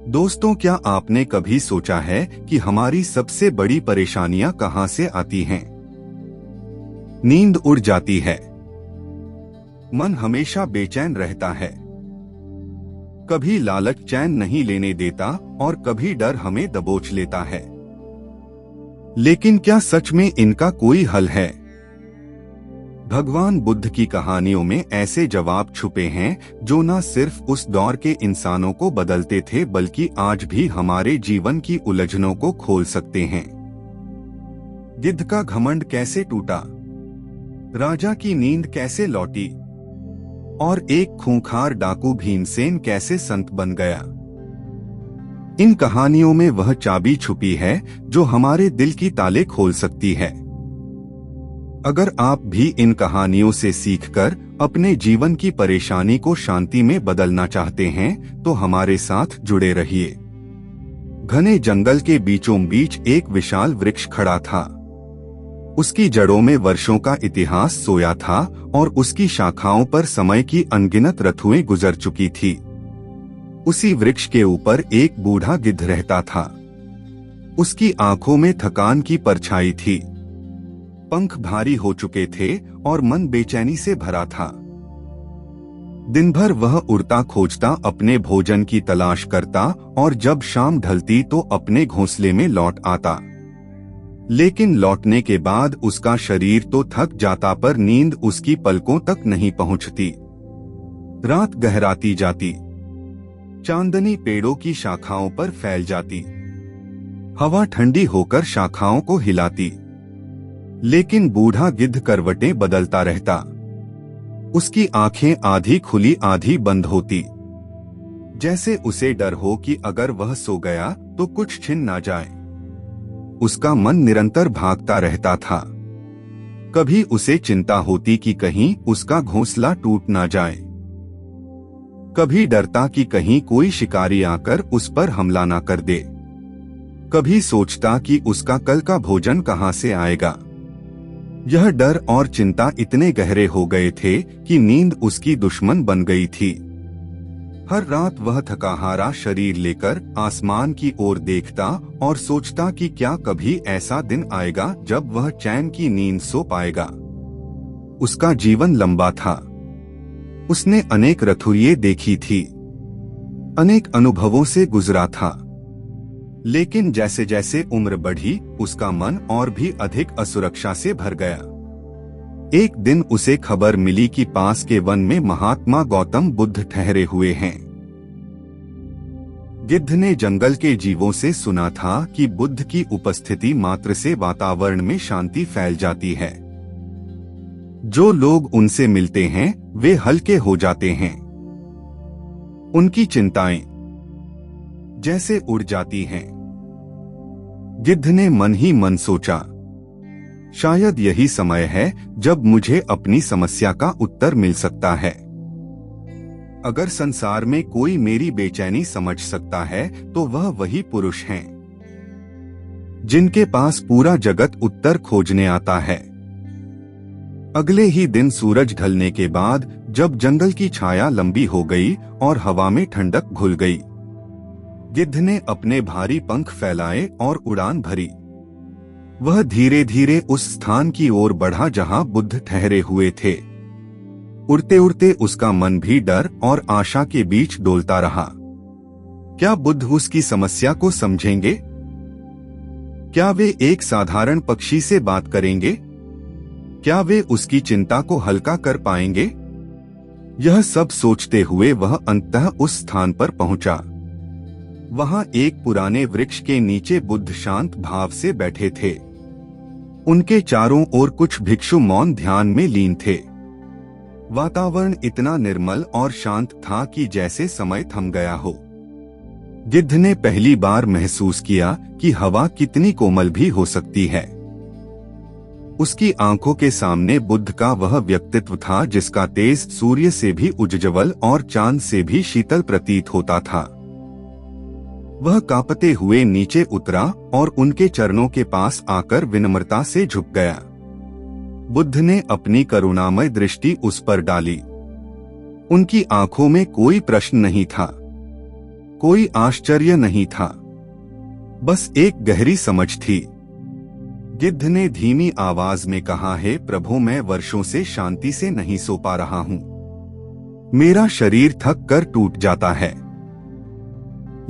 दोस्तों, क्या आपने कभी सोचा है कि हमारी सबसे बड़ी परेशानियां कहां से आती हैं? नींद उड़ जाती है, मन हमेशा बेचैन रहता है, कभी लालच चैन नहीं लेने देता और कभी डर हमें दबोच लेता है। लेकिन क्या सच में इनका कोई हल है? भगवान बुद्ध की कहानियों में ऐसे जवाब छुपे हैं जो न सिर्फ उस दौर के इंसानों को बदलते थे बल्कि आज भी हमारे जीवन की उलझनों को खोल सकते हैं। गिद्ध का घमंड कैसे टूटा, राजा की नींद कैसे लौटी और एक खूंखार डाकू भीमसेन कैसे संत बन गया। इन कहानियों में वह चाबी छुपी है जो हमारे दिल की ताले खोल सकती है। अगर आप भी इन कहानियों से सीखकर अपने जीवन की परेशानी को शांति में बदलना चाहते हैं तो हमारे साथ जुड़े रहिए। घने जंगल के बीचों बीच एक विशाल वृक्ष खड़ा था। उसकी जड़ों में वर्षों का इतिहास सोया था और उसकी शाखाओं पर समय की अनगिनत ऋतुएं गुजर चुकी थी। उसी वृक्ष के ऊपर एक बूढ़ा गिद्ध रहता था। उसकी आंखों में थकान की परछाई थी, पंख भारी हो चुके थे और मन बेचैनी से भरा था। दिन भर वह उड़ता खोजता अपने भोजन की तलाश करता और जब शाम ढलती तो अपने घोंसले में लौट आता। लेकिन लौटने के बाद उसका शरीर तो थक जाता पर नींद उसकी पलकों तक नहीं पहुंचती। रात गहराती जाती, चांदनी पेड़ों की शाखाओं पर फैल जाती, हवा ठंडी होकर शाखाओं को हिलाती, लेकिन बूढ़ा गिद्ध करवटें बदलता रहता। उसकी आंखें आधी खुली आधी बंद होती, जैसे उसे डर हो कि अगर वह सो गया तो कुछ छिन ना जाए। उसका मन निरंतर भागता रहता था। कभी उसे चिंता होती कि कहीं उसका घोंसला टूट ना जाए, कभी डरता कि कहीं कोई शिकारी आकर उस पर हमला ना कर दे, कभी सोचता कि उसका कल का भोजन कहां से आएगा। यह डर और चिंता इतने गहरे हो गए थे कि नींद उसकी दुश्मन बन गई थी। हर रात वह थकाहारा शरीर लेकर आसमान की ओर देखता और सोचता कि क्या कभी ऐसा दिन आएगा जब वह चैन की नींद सो पाएगा। उसका जीवन लंबा था। उसने अनेक ऋतुएं देखी थी, अनेक अनुभवों से गुजरा था। लेकिन जैसे जैसे उम्र बढ़ी उसका मन और भी अधिक असुरक्षा से भर गया। एक दिन उसे खबर मिली कि पास के वन में महात्मा गौतम बुद्ध ठहरे हुए हैं। गिद्ध ने जंगल के जीवों से सुना था कि बुद्ध की उपस्थिति मात्र से वातावरण में शांति फैल जाती है। जो लोग उनसे मिलते हैं वे हल्के हो जाते हैं। उनकी चिंताएं जैसे उड़ जाती हैं। गिद्ध ने मन ही मन सोचा, शायद यही समय है जब मुझे अपनी समस्या का उत्तर मिल सकता है। अगर संसार में कोई मेरी बेचैनी समझ सकता है तो वह वही पुरुष हैं, जिनके पास पूरा जगत उत्तर खोजने आता है। अगले ही दिन सूरज ढलने के बाद जब जंगल की छाया लंबी हो गई और हवा में ठंडक घुल गई, गिद्ध ने अपने भारी पंख फैलाए और उड़ान भरी। वह धीरे धीरे उस स्थान की ओर बढ़ा जहां बुद्ध ठहरे हुए थे। उड़ते उड़ते उसका मन भी डर और आशा के बीच डोलता रहा। क्या बुद्ध उसकी समस्या को समझेंगे? क्या वे एक साधारण पक्षी से बात करेंगे? क्या वे उसकी चिंता को हल्का कर पाएंगे? यह सब सोचते हुए वह अंततः उस स्थान पर पहुंचा। वहां एक पुराने वृक्ष के नीचे बुद्ध शांत भाव से बैठे थे। उनके चारों ओर कुछ भिक्षु मौन ध्यान में लीन थे। वातावरण इतना निर्मल और शांत था कि जैसे समय थम गया हो। गिद्ध ने पहली बार महसूस किया कि हवा कितनी कोमल भी हो सकती है। उसकी आंखों के सामने बुद्ध का वह व्यक्तित्व था जिसका तेज सूर्य से भी उज्ज्वल और चांद से भी शीतल प्रतीत होता था। वह कांपते हुए नीचे उतरा और उनके चरणों के पास आकर विनम्रता से झुक गया। बुद्ध ने अपनी करुणामय दृष्टि उस पर डाली। उनकी आंखों में कोई प्रश्न नहीं था, कोई आश्चर्य नहीं था, बस एक गहरी समझ थी। गिद्ध ने धीमी आवाज में कहा, हे प्रभु, मैं वर्षों से शांति से नहीं सो पा रहा हूं। मेरा शरीर थक कर टूट जाता है,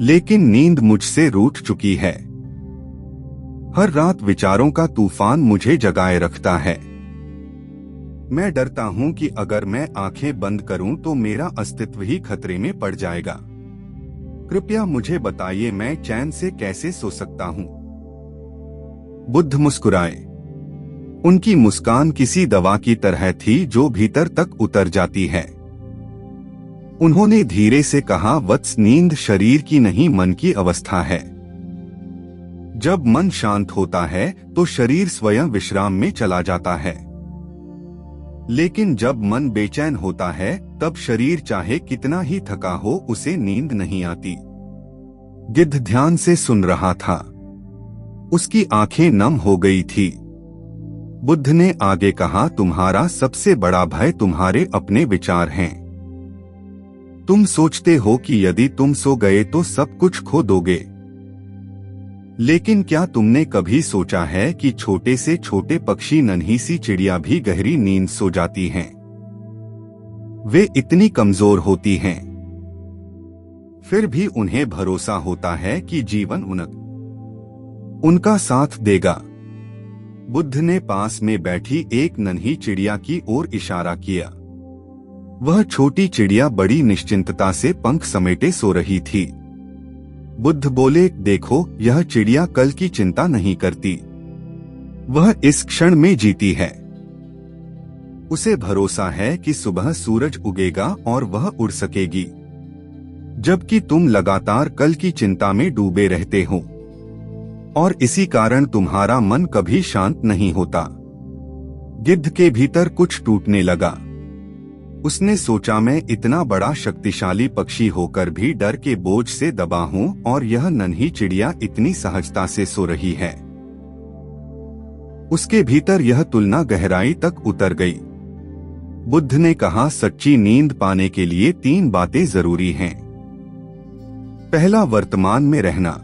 लेकिन नींद मुझसे रूठ चुकी है। हर रात विचारों का तूफान मुझे जगाए रखता है। मैं डरता हूं कि अगर मैं आंखें बंद करूं तो मेरा अस्तित्व ही खतरे में पड़ जाएगा। कृपया मुझे बताइए, मैं चैन से कैसे सो सकता हूं? बुद्ध मुस्कुराए। उनकी मुस्कान किसी दवा की तरह थी जो भीतर तक उतर जाती है। उन्होंने धीरे से कहा, वत्स, नींद शरीर की नहीं, मन की अवस्था है। जब मन शांत होता है तो शरीर स्वयं विश्राम में चला जाता है, लेकिन जब मन बेचैन होता है तब शरीर चाहे कितना ही थका हो उसे नींद नहीं आती। गिद्ध ध्यान से सुन रहा था, उसकी आंखें नम हो गई थी। बुद्ध ने आगे कहा, तुम्हारा सबसे बड़ा भय तुम्हारे अपने विचार हैं। तुम सोचते हो कि यदि तुम सो गए तो सब कुछ खो दोगे, लेकिन क्या तुमने कभी सोचा है कि छोटे से छोटे पक्षी, नन्ही सी चिड़िया भी गहरी नींद सो जाती हैं? वे इतनी कमजोर होती हैं, फिर भी उन्हें भरोसा होता है कि जीवन उनका साथ देगा। बुद्ध ने पास में बैठी एक नन्ही चिड़िया की ओर इशारा किया। वह छोटी चिड़िया बड़ी निश्चिंतता से पंख समेटे सो रही थी। बुद्ध बोले, देखो, यह चिड़िया कल की चिंता नहीं करती, वह इस क्षण में जीती है। उसे भरोसा है कि सुबह सूरज उगेगा और वह उड़ सकेगी, जबकि तुम लगातार कल की चिंता में डूबे रहते हो, और इसी कारण तुम्हारा मन कभी शांत नहीं होता। गिद्ध के भीतर कुछ टूटने लगा। उसने सोचा, मैं इतना बड़ा शक्तिशाली पक्षी होकर भी डर के बोझ से दबा हूं, और यह नन्ही चिड़िया इतनी सहजता से सो रही है। उसके भीतर यह तुलना गहराई तक उतर गई। बुद्ध ने कहा, सच्ची नींद पाने के लिए 3 बातें जरूरी हैं। पहला, वर्तमान में रहना।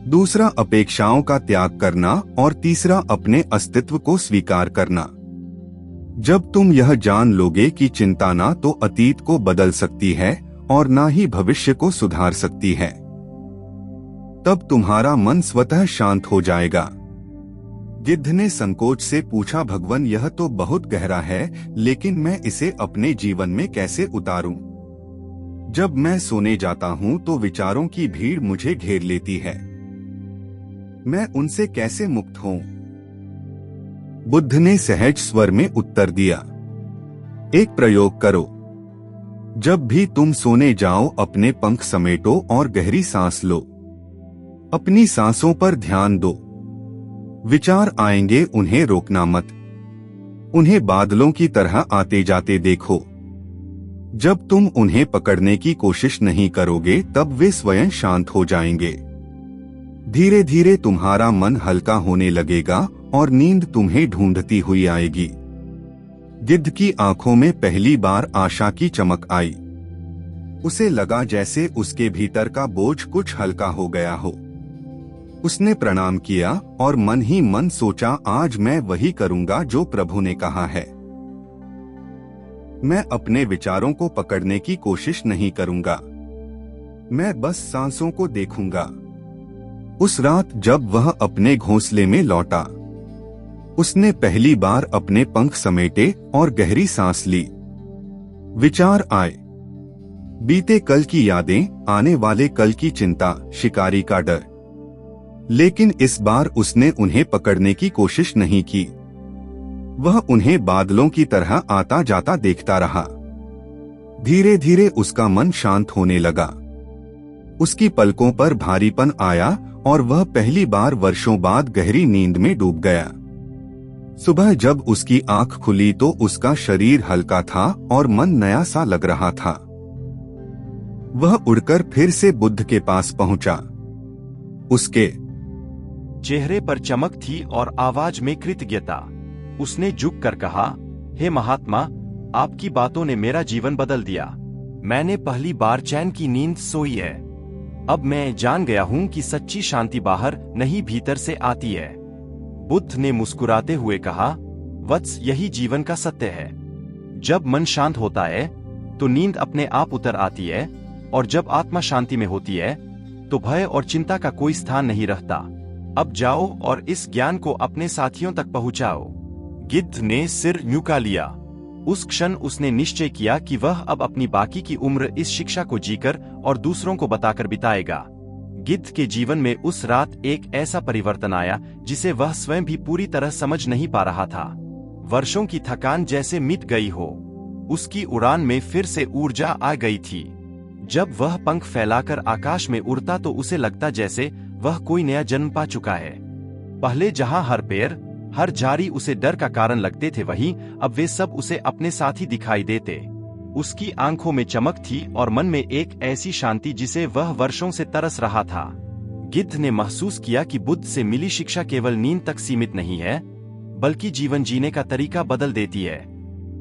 दूसरा, अपेक्षाओं का त्याग करना। और तीसरा, अपने अस्तित्व को स्वीकार करना। जब तुम यह जान लोगे कि चिंता ना तो अतीत को बदल सकती है और ना ही भविष्य को सुधार सकती है, तब तुम्हारा मन स्वतः शांत हो जाएगा। गिद्ध ने संकोच से पूछा, भगवान, यह तो बहुत गहरा है, लेकिन मैं इसे अपने जीवन में कैसे उतारूं? जब मैं सोने जाता हूं तो विचारों की भीड़ मुझे घेर लेती है। मैं उनसे कैसे मुक्त हूं? बुद्ध ने सहज स्वर में उत्तर दिया, एक प्रयोग करो। जब भी तुम सोने जाओ, अपने पंख समेटो और गहरी सांस लो। अपनी सांसों पर ध्यान दो। विचार आएंगे, उन्हें रोकना मत। उन्हें बादलों की तरह आते जाते देखो। जब तुम उन्हें पकड़ने की कोशिश नहीं करोगे, तब वे स्वयं शांत हो जाएंगे। धीरे धीरे तुम्हारा मन हल्का होने लगेगा और नींद तुम्हें ढूंढती हुई आएगी। गिद्ध की आंखों में पहली बार आशा की चमक आई। उसे लगा जैसे उसके भीतर का बोझ कुछ हल्का हो गया हो। उसने प्रणाम किया और मन ही मन सोचा, आज मैं वही करूंगा जो प्रभु ने कहा है। मैं अपने विचारों को पकड़ने की कोशिश नहीं करूंगा, मैं बस सांसों को देखूंगा। उस रात जब वह अपने घोंसले में लौटा, उसने पहली बार अपने पंख समेटे और गहरी सांस ली। विचार आए, बीते कल की यादें, आने वाले कल की चिंता, शिकारी का डर। लेकिन इस बार उसने उन्हें पकड़ने की कोशिश नहीं की। वह उन्हें बादलों की तरह आता जाता देखता रहा। धीरे धीरे उसका मन शांत होने लगा। उसकी पलकों पर भारीपन आया और वह पहली बार वर्षों बाद गहरी नींद में डूब गया। सुबह जब उसकी आंख खुली तो उसका शरीर हल्का था और मन नया सा लग रहा था। वह उड़कर फिर से बुद्ध के पास पहुंचा। उसके चेहरे पर चमक थी और आवाज में कृतज्ञता। उसने झुककर कहा, हे महात्मा, आपकी बातों ने मेरा जीवन बदल दिया। मैंने पहली बार चैन की नींद सोई है। अब मैं जान गया हूं कि सच्ची शांति बाहर नहीं भीतर से आती है। बुद्ध ने मुस्कुराते हुए कहा, वत्स, यही जीवन का सत्य है। जब मन शांत होता है तो नींद अपने आप उतर आती है, और जब आत्मा शांति में होती है तो भय और चिंता का कोई स्थान नहीं रहता। अब जाओ और इस ज्ञान को अपने साथियों तक पहुंचाओ। गिद्ध ने सिर झुका लिया। उस क्षण उसने निश्चय किया कि वह अब अपनी बाकी की उम्र इस शिक्षा को जीकर और दूसरों को बताकर बिताएगा। गिद्ध के जीवन में उस रात एक ऐसा परिवर्तन आया जिसे वह स्वयं भी पूरी तरह समझ नहीं पा रहा था। वर्षों की थकान जैसे मिट गई हो। उसकी उड़ान में फिर से ऊर्जा आ गई थी। जब वह पंख फैलाकर आकाश में उड़ता तो उसे लगता जैसे वह कोई नया जन्म पा चुका है। पहले जहां हर पैर, हर झाड़ी उसे डर का कारण लगते थे, वहीं अब वे सब उसे अपने साथी दिखाई देते। उसकी आंखों में चमक थी और मन में एक ऐसी शांति जिसे वह वर्षों से तरस रहा था। गिद्ध ने महसूस किया कि बुद्ध से मिली शिक्षा केवल नींद तक सीमित नहीं है, बल्कि जीवन जीने का तरीका बदल देती है।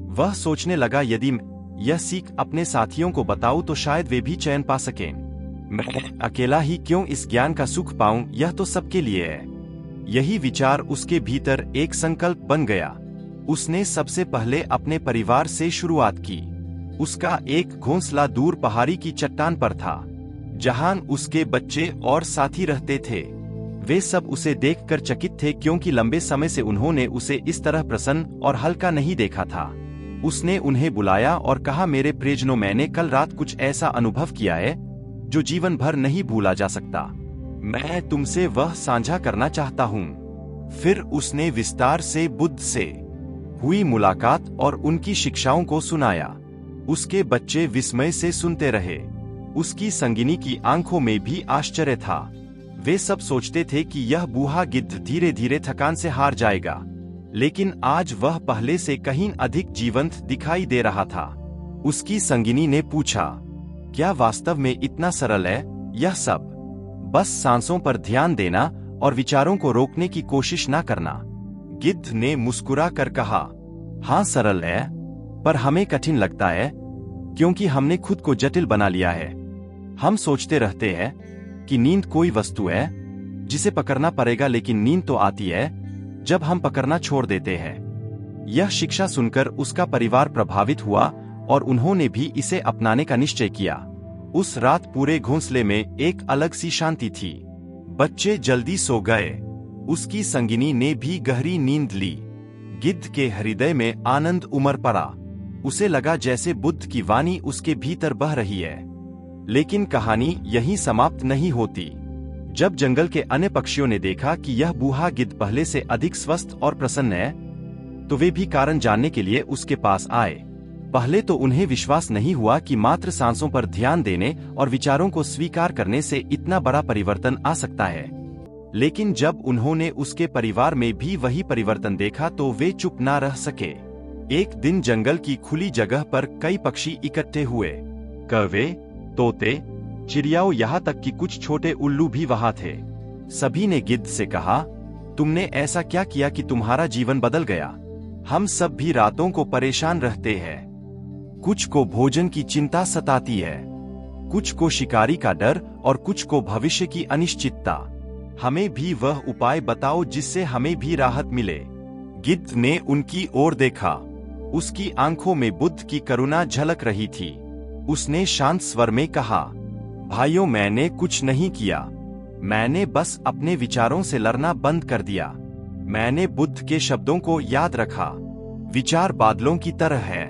वह सोचने लगा, यदि यह सीख अपने साथियों को बताऊं तो शायद वे भी चैन पा सकें। मैं अकेला ही क्यों इस ज्ञान का सुख पाऊं, यह तो सबके लिए है। यही विचार उसके भीतर एक संकल्प बन गया। उसने सबसे पहले अपने परिवार से शुरुआत की। उसका एक घोंसला दूर पहाड़ी की चट्टान पर था, जहां उसके बच्चे और साथी रहते थे। वे सब उसे देखकर चकित थे, क्योंकि लंबे समय से उन्होंने उसे इस तरह प्रसन्न और हल्का नहीं देखा था। उसने उन्हें बुलाया और कहा, मेरे प्रियजनों, मैंने कल रात कुछ ऐसा अनुभव किया है जो जीवन भर नहीं भूला जा सकता। मैं तुमसे वह साझा करना चाहता हूँ। फिर उसने विस्तार से बुद्ध से हुई मुलाकात और उनकी शिक्षाओं को सुनाया। उसके बच्चे विस्मय से सुनते रहे। उसकी संगिनी की आंखों में भी आश्चर्य था। वे सब सोचते थे कि यह बूढ़ा गिद्ध धीरे धीरे थकान से हार जाएगा, लेकिन आज वह पहले से कहीं अधिक जीवंत दिखाई दे रहा था। उसकी संगिनी ने पूछा, क्या वास्तव में इतना सरल है यह सब? बस सांसों पर ध्यान देना और विचारों को रोकने की कोशिश ना करना। गिद्ध ने मुस्कुरा कर कहा, हाँ, सरल है, पर हमें कठिन लगता है, क्योंकि हमने खुद को जटिल बना लिया है। हम सोचते रहते हैं कि नींद कोई वस्तु है जिसे पकड़ना पड़ेगा, लेकिन नींद तो आती है जब हम पकड़ना छोड़ देते हैं। यह शिक्षा सुनकर उसका परिवार प्रभावित हुआ और उन्होंने भी इसे अपनाने का निश्चय किया। उस रात पूरे घोंसले में एक अलग सी शांति थी। बच्चे जल्दी सो गए। उसकी संगिनी ने भी गहरी नींद ली। गिद्ध के हृदय में आनंद उमड़ पड़ा। उसे लगा जैसे बुद्ध की वाणी उसके भीतर बह रही है। लेकिन कहानी यहीं समाप्त नहीं होती। जब जंगल के अन्य पक्षियों ने देखा कि यह बूढ़ा गिद्ध पहले से अधिक स्वस्थ और प्रसन्न है, तो वे भी कारण जानने के लिए उसके पास आए। पहले तो उन्हें विश्वास नहीं हुआ कि मात्र सांसों पर ध्यान देने और विचारों को स्वीकार करने से इतना बड़ा परिवर्तन आ सकता है। लेकिन जब उन्होंने उसके परिवार में भी वही परिवर्तन देखा तो वे चुप ना रह सके। एक दिन जंगल की खुली जगह पर कई पक्षी इकट्ठे हुए। कौवे, तोते, चिड़ियाओं, यहाँ तक कि कुछ छोटे उल्लू भी वहां थे। सभी ने गिद्ध से कहा, तुमने ऐसा क्या किया कि तुम्हारा जीवन बदल गया? हम सब भी रातों को परेशान रहते हैं। कुछ को भोजन की चिंता सताती है, कुछ को शिकारी का डर और कुछ को भविष्य की अनिश्चितता। हमें भी वह उपाय बताओ जिससे हमें भी राहत मिले। गिद्ध ने उनकी ओर देखा। उसकी आंखों में बुद्ध की करुणा झलक रही थी। उसने शांत स्वर में कहा, भाइयों, मैंने कुछ नहीं किया। मैंने बस अपने विचारों से लड़ना बंद कर दिया। मैंने बुद्ध के शब्दों को याद रखा। विचार बादलों की तरह है,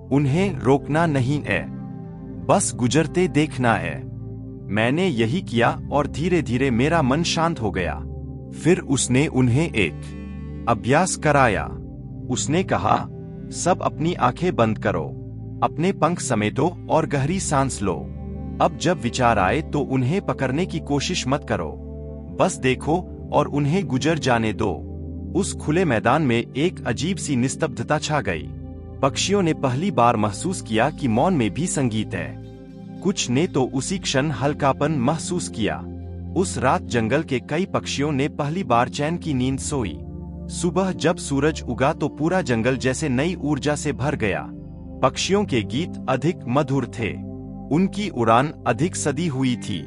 उन्हें रोकना नहीं है, बस गुजरते देखना है। मैंने यही किया और धीरे धीरे मेरा मन शांत हो गया। फिर उसने उन्हें एक अभ्यास कराया। उसने कहा, सब अपनी आंखें बंद करो, अपने पंख समेटो और गहरी सांस लो। अब जब विचार आए तो उन्हें पकड़ने की कोशिश मत करो, बस देखो और उन्हें गुजर जाने दो। उस खुले मैदान में एक अजीब सी निस्तब्धता छा गई। पक्षियों ने पहली बार महसूस किया कि मौन में भी संगीत है। कुछ ने तो उसी क्षण हल्कापन महसूस किया। उस रात जंगल के कई पक्षियों ने पहली बार चैन की नींद सोई। सुबह जब सूरज उगा तो पूरा जंगल जैसे नई ऊर्जा से भर गया। पक्षियों के गीत अधिक मधुर थे, उनकी उड़ान अधिक सदी हुई थी।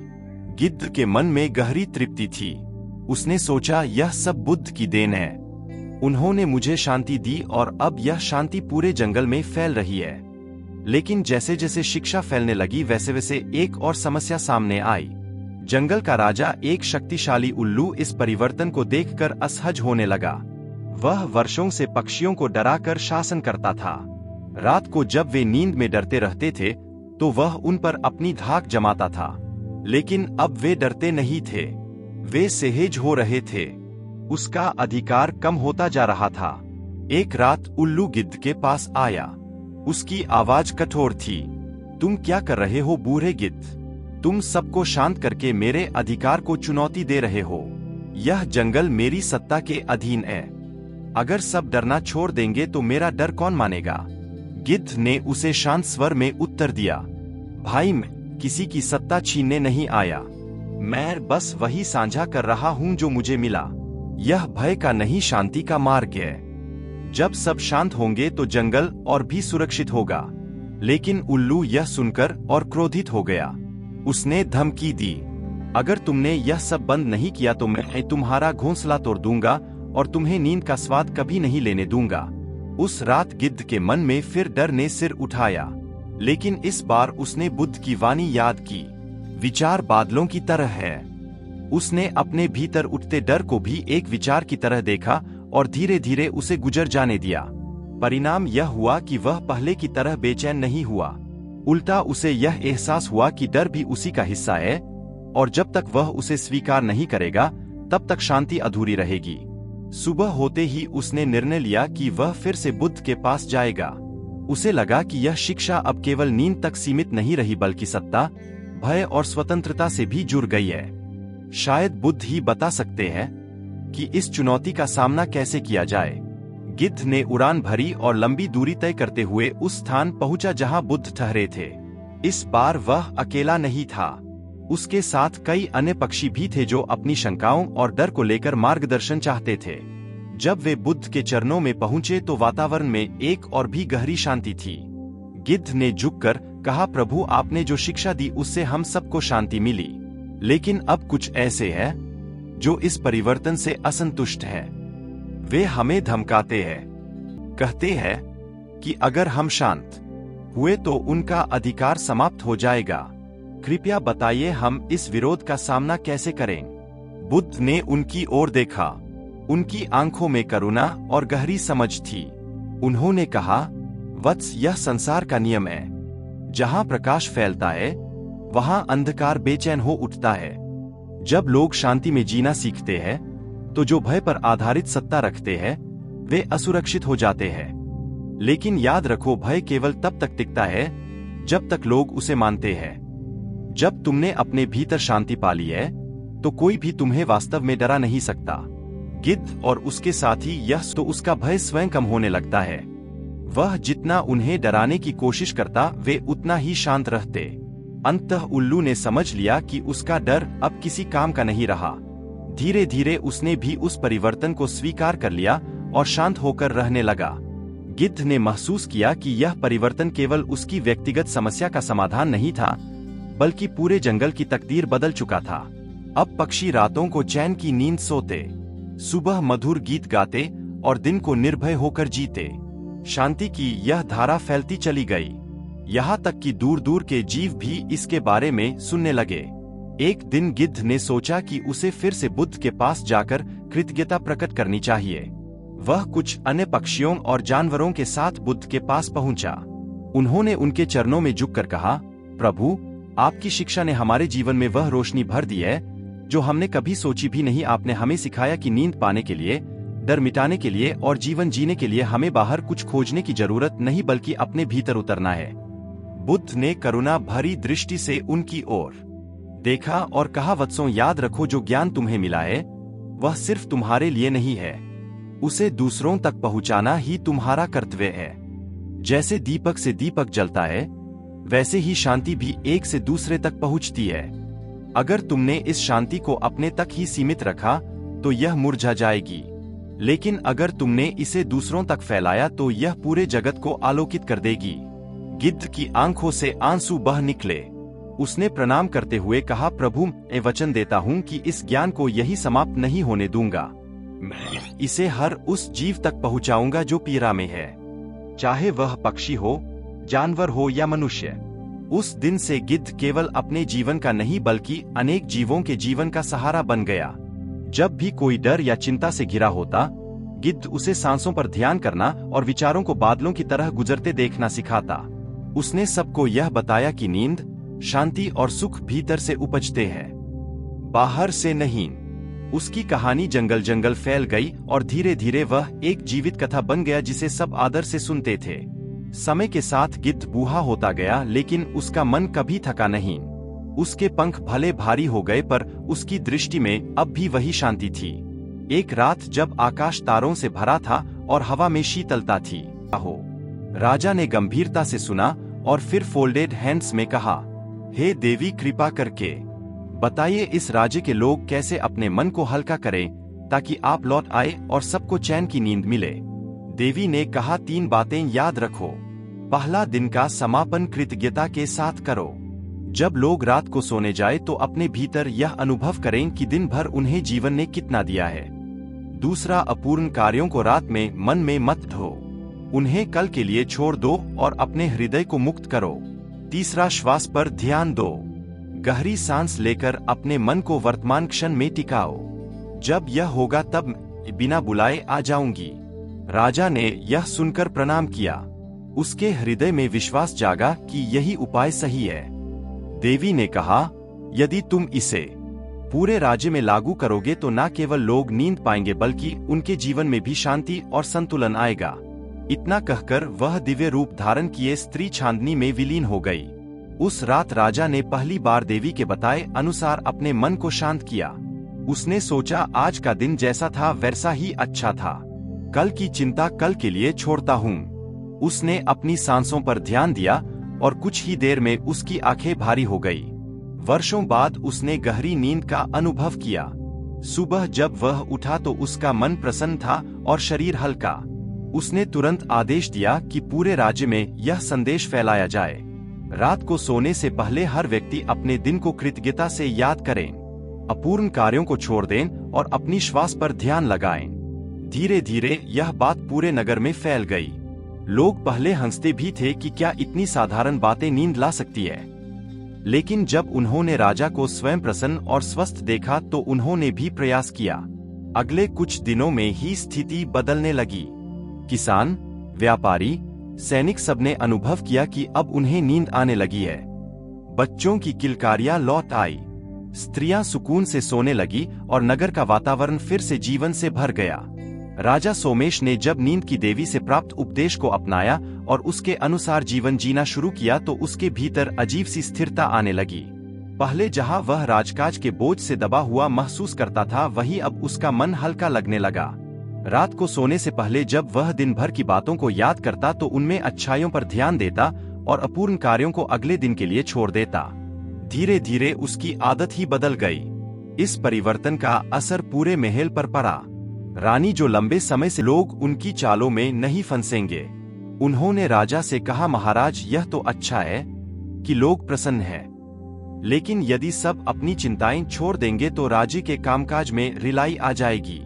गिद्ध के मन में गहरी तृप्ति थी। उसने सोचा, यह सब बुद्ध की देन है। उन्होंने मुझे शांति दी और अब यह शांति पूरे जंगल में फैल रही है। लेकिन जैसे जैसे शिक्षा फैलने लगी वैसे वैसे एक और समस्या सामने आई। जंगल का राजा, एक शक्तिशाली उल्लू, इस परिवर्तन को देखकर असहज होने लगा। वह वर्षों से पक्षियों को डराकर शासन करता था। रात को जब वे नींद में डरते रहते थे तो वह उन पर अपनी धाक जमाता था। लेकिन अब वे डरते नहीं थे, वे सहज हो रहे थे। उसका अधिकार कम होता जा रहा था। एक रात उल्लू गिद्ध के पास आया। उसकी आवाज कठोर थी। तुम क्या कर रहे हो बूढ़े गिद्ध? तुम सबको शांत करके मेरे अधिकार को चुनौती दे रहे हो। यह जंगल मेरी सत्ता के अधीन है। अगर सब डरना छोड़ देंगे तो मेरा डर कौन मानेगा? गिद्ध ने उसे शांत स्वर में उत्तर दिया, भाई, मैं किसी की सत्ता छीनने नहीं आया। मैं बस वही साझा कर रहा हूं जो मुझे मिला। यह भय का नहीं, शांति का मार्ग है। जब सब शांत होंगे तो जंगल और भी सुरक्षित होगा। लेकिन उल्लू यह सुनकर और क्रोधित हो गया। उसने धमकी दी, अगर तुमने यह सब बंद नहीं किया तो मैं तुम्हारा घोंसला तोड़ दूंगा और तुम्हें नींद का स्वाद कभी नहीं लेने दूंगा। उस रात गिद्ध के मन में फिर डर ने सिर उठाया। लेकिन इस बार उसने बुद्ध की वाणी याद की। विचार बादलों की तरह है। उसने अपने भीतर उठते डर को भी एक विचार की तरह देखा और धीरे धीरे उसे गुजर जाने दिया। परिणाम यह हुआ कि वह पहले की तरह बेचैन नहीं हुआ। उल्टा उसे यह एहसास हुआ कि डर भी उसी का हिस्सा है और जब तक वह उसे स्वीकार नहीं करेगा तब तक शांति अधूरी रहेगी। सुबह होते ही उसने निर्णय लिया कि वह फिर से बुद्ध के पास जाएगा। उसे लगा कि यह शिक्षा अब केवल नींद तक सीमित नहीं रही बल्कि सत्ता, भय और स्वतंत्रता से भी जुड़ गई है। शायद बुद्ध ही बता सकते हैं कि इस चुनौती का सामना कैसे किया जाए। गिद्ध ने उड़ान भरी और लंबी दूरी तय करते हुए उस स्थान पहुंचा जहां बुद्ध ठहरे थे। इस बार वह अकेला नहीं था। उसके साथ कई अन्य पक्षी भी थे जो अपनी शंकाओं और डर को लेकर मार्गदर्शन चाहते थे। जब वे बुद्ध के चरणों में पहुंचे तो वातावरण में एक और भी गहरी शांति थी। गिद्ध ने झुककर कहा, प्रभु, आपने जो शिक्षा दी उससे हम सबको शांति मिली। लेकिन अब कुछ ऐसे हैं जो इस परिवर्तन से असंतुष्ट हैं। वे हमें धमकाते हैं, कहते हैं कि अगर हम शांत हुए तो उनका अधिकार समाप्त हो जाएगा। कृपया बताइए, हम इस विरोध का सामना कैसे करें? बुद्ध ने उनकी ओर देखा। उनकी आंखों में करुणा और गहरी समझ थी। उन्होंने कहा, वत्स, यह संसार का नियम है। जहां प्रकाश फैलता है वहां अंधकार बेचैन हो उठता है। जब लोग शांति में जीना सीखते हैं तो जो भय पर आधारित सत्ता रखते हैं वे असुरक्षित हो जाते हैं। लेकिन याद रखो, भय केवल तब तक टिकता है जब तक लोग उसे मानते हैं। जब तुमने अपने भीतर शांति पा ली है तो कोई भी तुम्हें वास्तव में डरा नहीं सकता। गिद्ध और उसके साथी यह तो उसका भय स्वयं कम होने लगता है। वह जितना उन्हें डराने की कोशिश करता वे उतना ही शांत रहते। अंततः उल्लू ने समझ लिया कि उसका डर अब किसी काम का नहीं रहा। धीरे धीरे उसने भी उस परिवर्तन को स्वीकार कर लिया और शांत होकर रहने लगा। गिद्ध ने महसूस किया कि यह परिवर्तन केवल उसकी व्यक्तिगत समस्या का समाधान नहीं था, बल्कि पूरे जंगल की तकदीर बदल चुका था। अब पक्षी रातों को चैन की नींद सोते, सुबह मधुर गीत गाते और दिन को निर्भय होकर जीते। शांति की यह धारा फैलती चली गई, यहाँ तक कि दूर दूर के जीव भी इसके बारे में सुनने लगे। एक दिन गिद्ध ने सोचा कि उसे फिर से बुद्ध के पास जाकर कृतज्ञता प्रकट करनी चाहिए। वह कुछ अन्य पक्षियों और जानवरों के साथ बुद्ध के पास पहुंचा। उन्होंने उनके चरणों में झुककर कहा, प्रभु, आपकी शिक्षा ने हमारे जीवन में वह रोशनी भर दी है जो हमने कभी सोची भी नहीं। आपने हमें सिखाया कि नींद पाने के लिए, डर मिटाने के लिए और जीवन जीने के लिए हमें बाहर कुछ खोजने की जरूरत नहीं बल्कि अपने भीतर उतरना है। बुद्ध ने करुणा भरी दृष्टि से उनकी ओर देखा और कहा, वत्सों, याद रखो, जो ज्ञान तुम्हें मिला है वह सिर्फ तुम्हारे लिए नहीं है, उसे दूसरों तक पहुंचाना ही तुम्हारा कर्तव्य है। जैसे दीपक से दीपक जलता है वैसे ही शांति भी एक से दूसरे तक पहुंचती है। अगर तुमने इस शांति को अपने तक ही सीमित रखा तो यह मुरझा जाएगी, लेकिन अगर तुमने इसे दूसरों तक फैलाया तो यह पूरे जगत को आलोकित कर देगी। गिद्ध की आंखों से आंसू बह निकले। उसने प्रणाम करते हुए कहा, प्रभु, मैं वचन देता हूँ कि इस ज्ञान को यही समाप्त नहीं होने दूंगा। मैं इसे हर उस जीव तक पहुँचाऊंगा जो पीड़ा में है, चाहे वह पक्षी हो, जानवर हो या मनुष्य। उस दिन से गिद्ध केवल अपने जीवन का नहीं बल्कि अनेक जीवों के जीवन का सहारा बन गया। जब भी कोई डर या चिंता से घिरा होता, गिद्ध उसे सांसों पर ध्यान करना और विचारों को बादलों की तरह गुजरते देखना सिखाता। उसने सबको यह बताया कि नींद, शांति और सुख भीतर से उपजते हैं, बाहर से नहीं। उसकी कहानी जंगल जंगल फैल गई और धीरे धीरे वह एक जीवित कथा बन गया जिसे सब आदर से सुनते थे। समय के साथ गिद्ध बूढ़ा होता गया, लेकिन उसका मन कभी थका नहीं। उसके पंख भले भारी हो गए पर उसकी दृष्टि में अब भी वही शांति थी। एक रात जब आकाश तारों से भरा था और हवा में शीतलता थी, राजा ने गंभीरता से सुना और फिर फोल्डेड हैंड्स में कहा, हे देवी, कृपा करके बताइए इस राज्य के लोग कैसे अपने मन को हल्का करें ताकि आप लौट आए और सबको चैन की नींद मिले। देवी ने कहा, 3 बातें याद रखो। पहला, दिन का समापन कृतज्ञता के साथ करो। जब लोग रात को सोने जाए तो अपने भीतर यह अनुभव करें कि दिन भर उन्हें जीवन ने कितना दिया है। दूसरा, अपूर्ण कार्यों को रात में मन में मत ढो, उन्हें कल के लिए छोड़ दो और अपने हृदय को मुक्त करो। तीसरा, श्वास पर ध्यान दो, गहरी सांस लेकर अपने मन को वर्तमान क्षण में टिकाओ। जब यह होगा तब बिना बुलाए आ जाऊंगी। राजा ने यह सुनकर प्रणाम किया। उसके हृदय में विश्वास जागा कि यही उपाय सही है। देवी ने कहा, यदि तुम इसे पूरे राज्य में लागू करोगे तो न केवल लोग नींद पाएंगे बल्कि उनके जीवन में भी शांति और संतुलन आएगा। इतना कहकर वह दिव्य रूप धारण किए स्त्री चांदनी में विलीन हो गई। उस रात राजा ने पहली बार देवी के बताए अनुसार अपने मन को शांत किया। उसने सोचा, आज का दिन जैसा था वैसा ही अच्छा था, कल की चिंता कल के लिए छोड़ता हूँ। उसने अपनी सांसों पर ध्यान दिया और कुछ ही देर में उसकी आंखें भारी हो गई। वर्षों बाद उसने गहरी नींद का अनुभव किया। सुबह जब वह उठा तो उसका मन प्रसन्न था और शरीर हल्का। उसने तुरंत आदेश दिया कि पूरे राज्य में यह संदेश फैलाया जाए, रात को सोने से पहले हर व्यक्ति अपने दिन को कृतज्ञता से याद करें, अपूर्ण कार्यों को छोड़ दें और अपनी श्वास पर ध्यान लगाएं। धीरे धीरे यह बात पूरे नगर में फैल गई। लोग पहले हंसते भी थे कि क्या इतनी साधारण बातें नींद ला सकती है, लेकिन जब उन्होंने राजा को स्वयं प्रसन्न और स्वस्थ देखा तो उन्होंने भी प्रयास किया। अगले कुछ दिनों में ही स्थिति बदलने लगी। किसान, व्यापारी, सैनिक सबने अनुभव किया कि अब उन्हें नींद आने लगी है। बच्चों की किलकारियां लौट आई, स्त्रियां सुकून से सोने लगी और नगर का वातावरण फिर से जीवन से भर गया। राजा सोमेश ने जब नींद की देवी से प्राप्त उपदेश को अपनाया और उसके अनुसार जीवन जीना शुरू किया तो उसके भीतर अजीब सी स्थिरता आने लगी। पहले जहां वह राजकाज के बोझ से दबा हुआ महसूस करता था, वहीं अब उसका मन हल्का लगने लगा। रात को सोने से पहले जब वह दिन भर की बातों को याद करता तो उनमें अच्छाइयों पर ध्यान देता और अपूर्ण कार्यों को अगले दिन के लिए छोड़ देता। धीरे धीरे उसकी आदत ही बदल गई। इस परिवर्तन का असर पूरे महल पर पड़ा। रानी, जो लंबे समय से लोग उनकी चालों में नहीं फंसेंगे, उन्होंने राजा से कहा, महाराज, यह तो अच्छा है कि लोग प्रसन्न हैं, लेकिन यदि सब अपनी चिंताएं छोड़ देंगे तो राज्य के कामकाज में रिलाई आ जाएगी।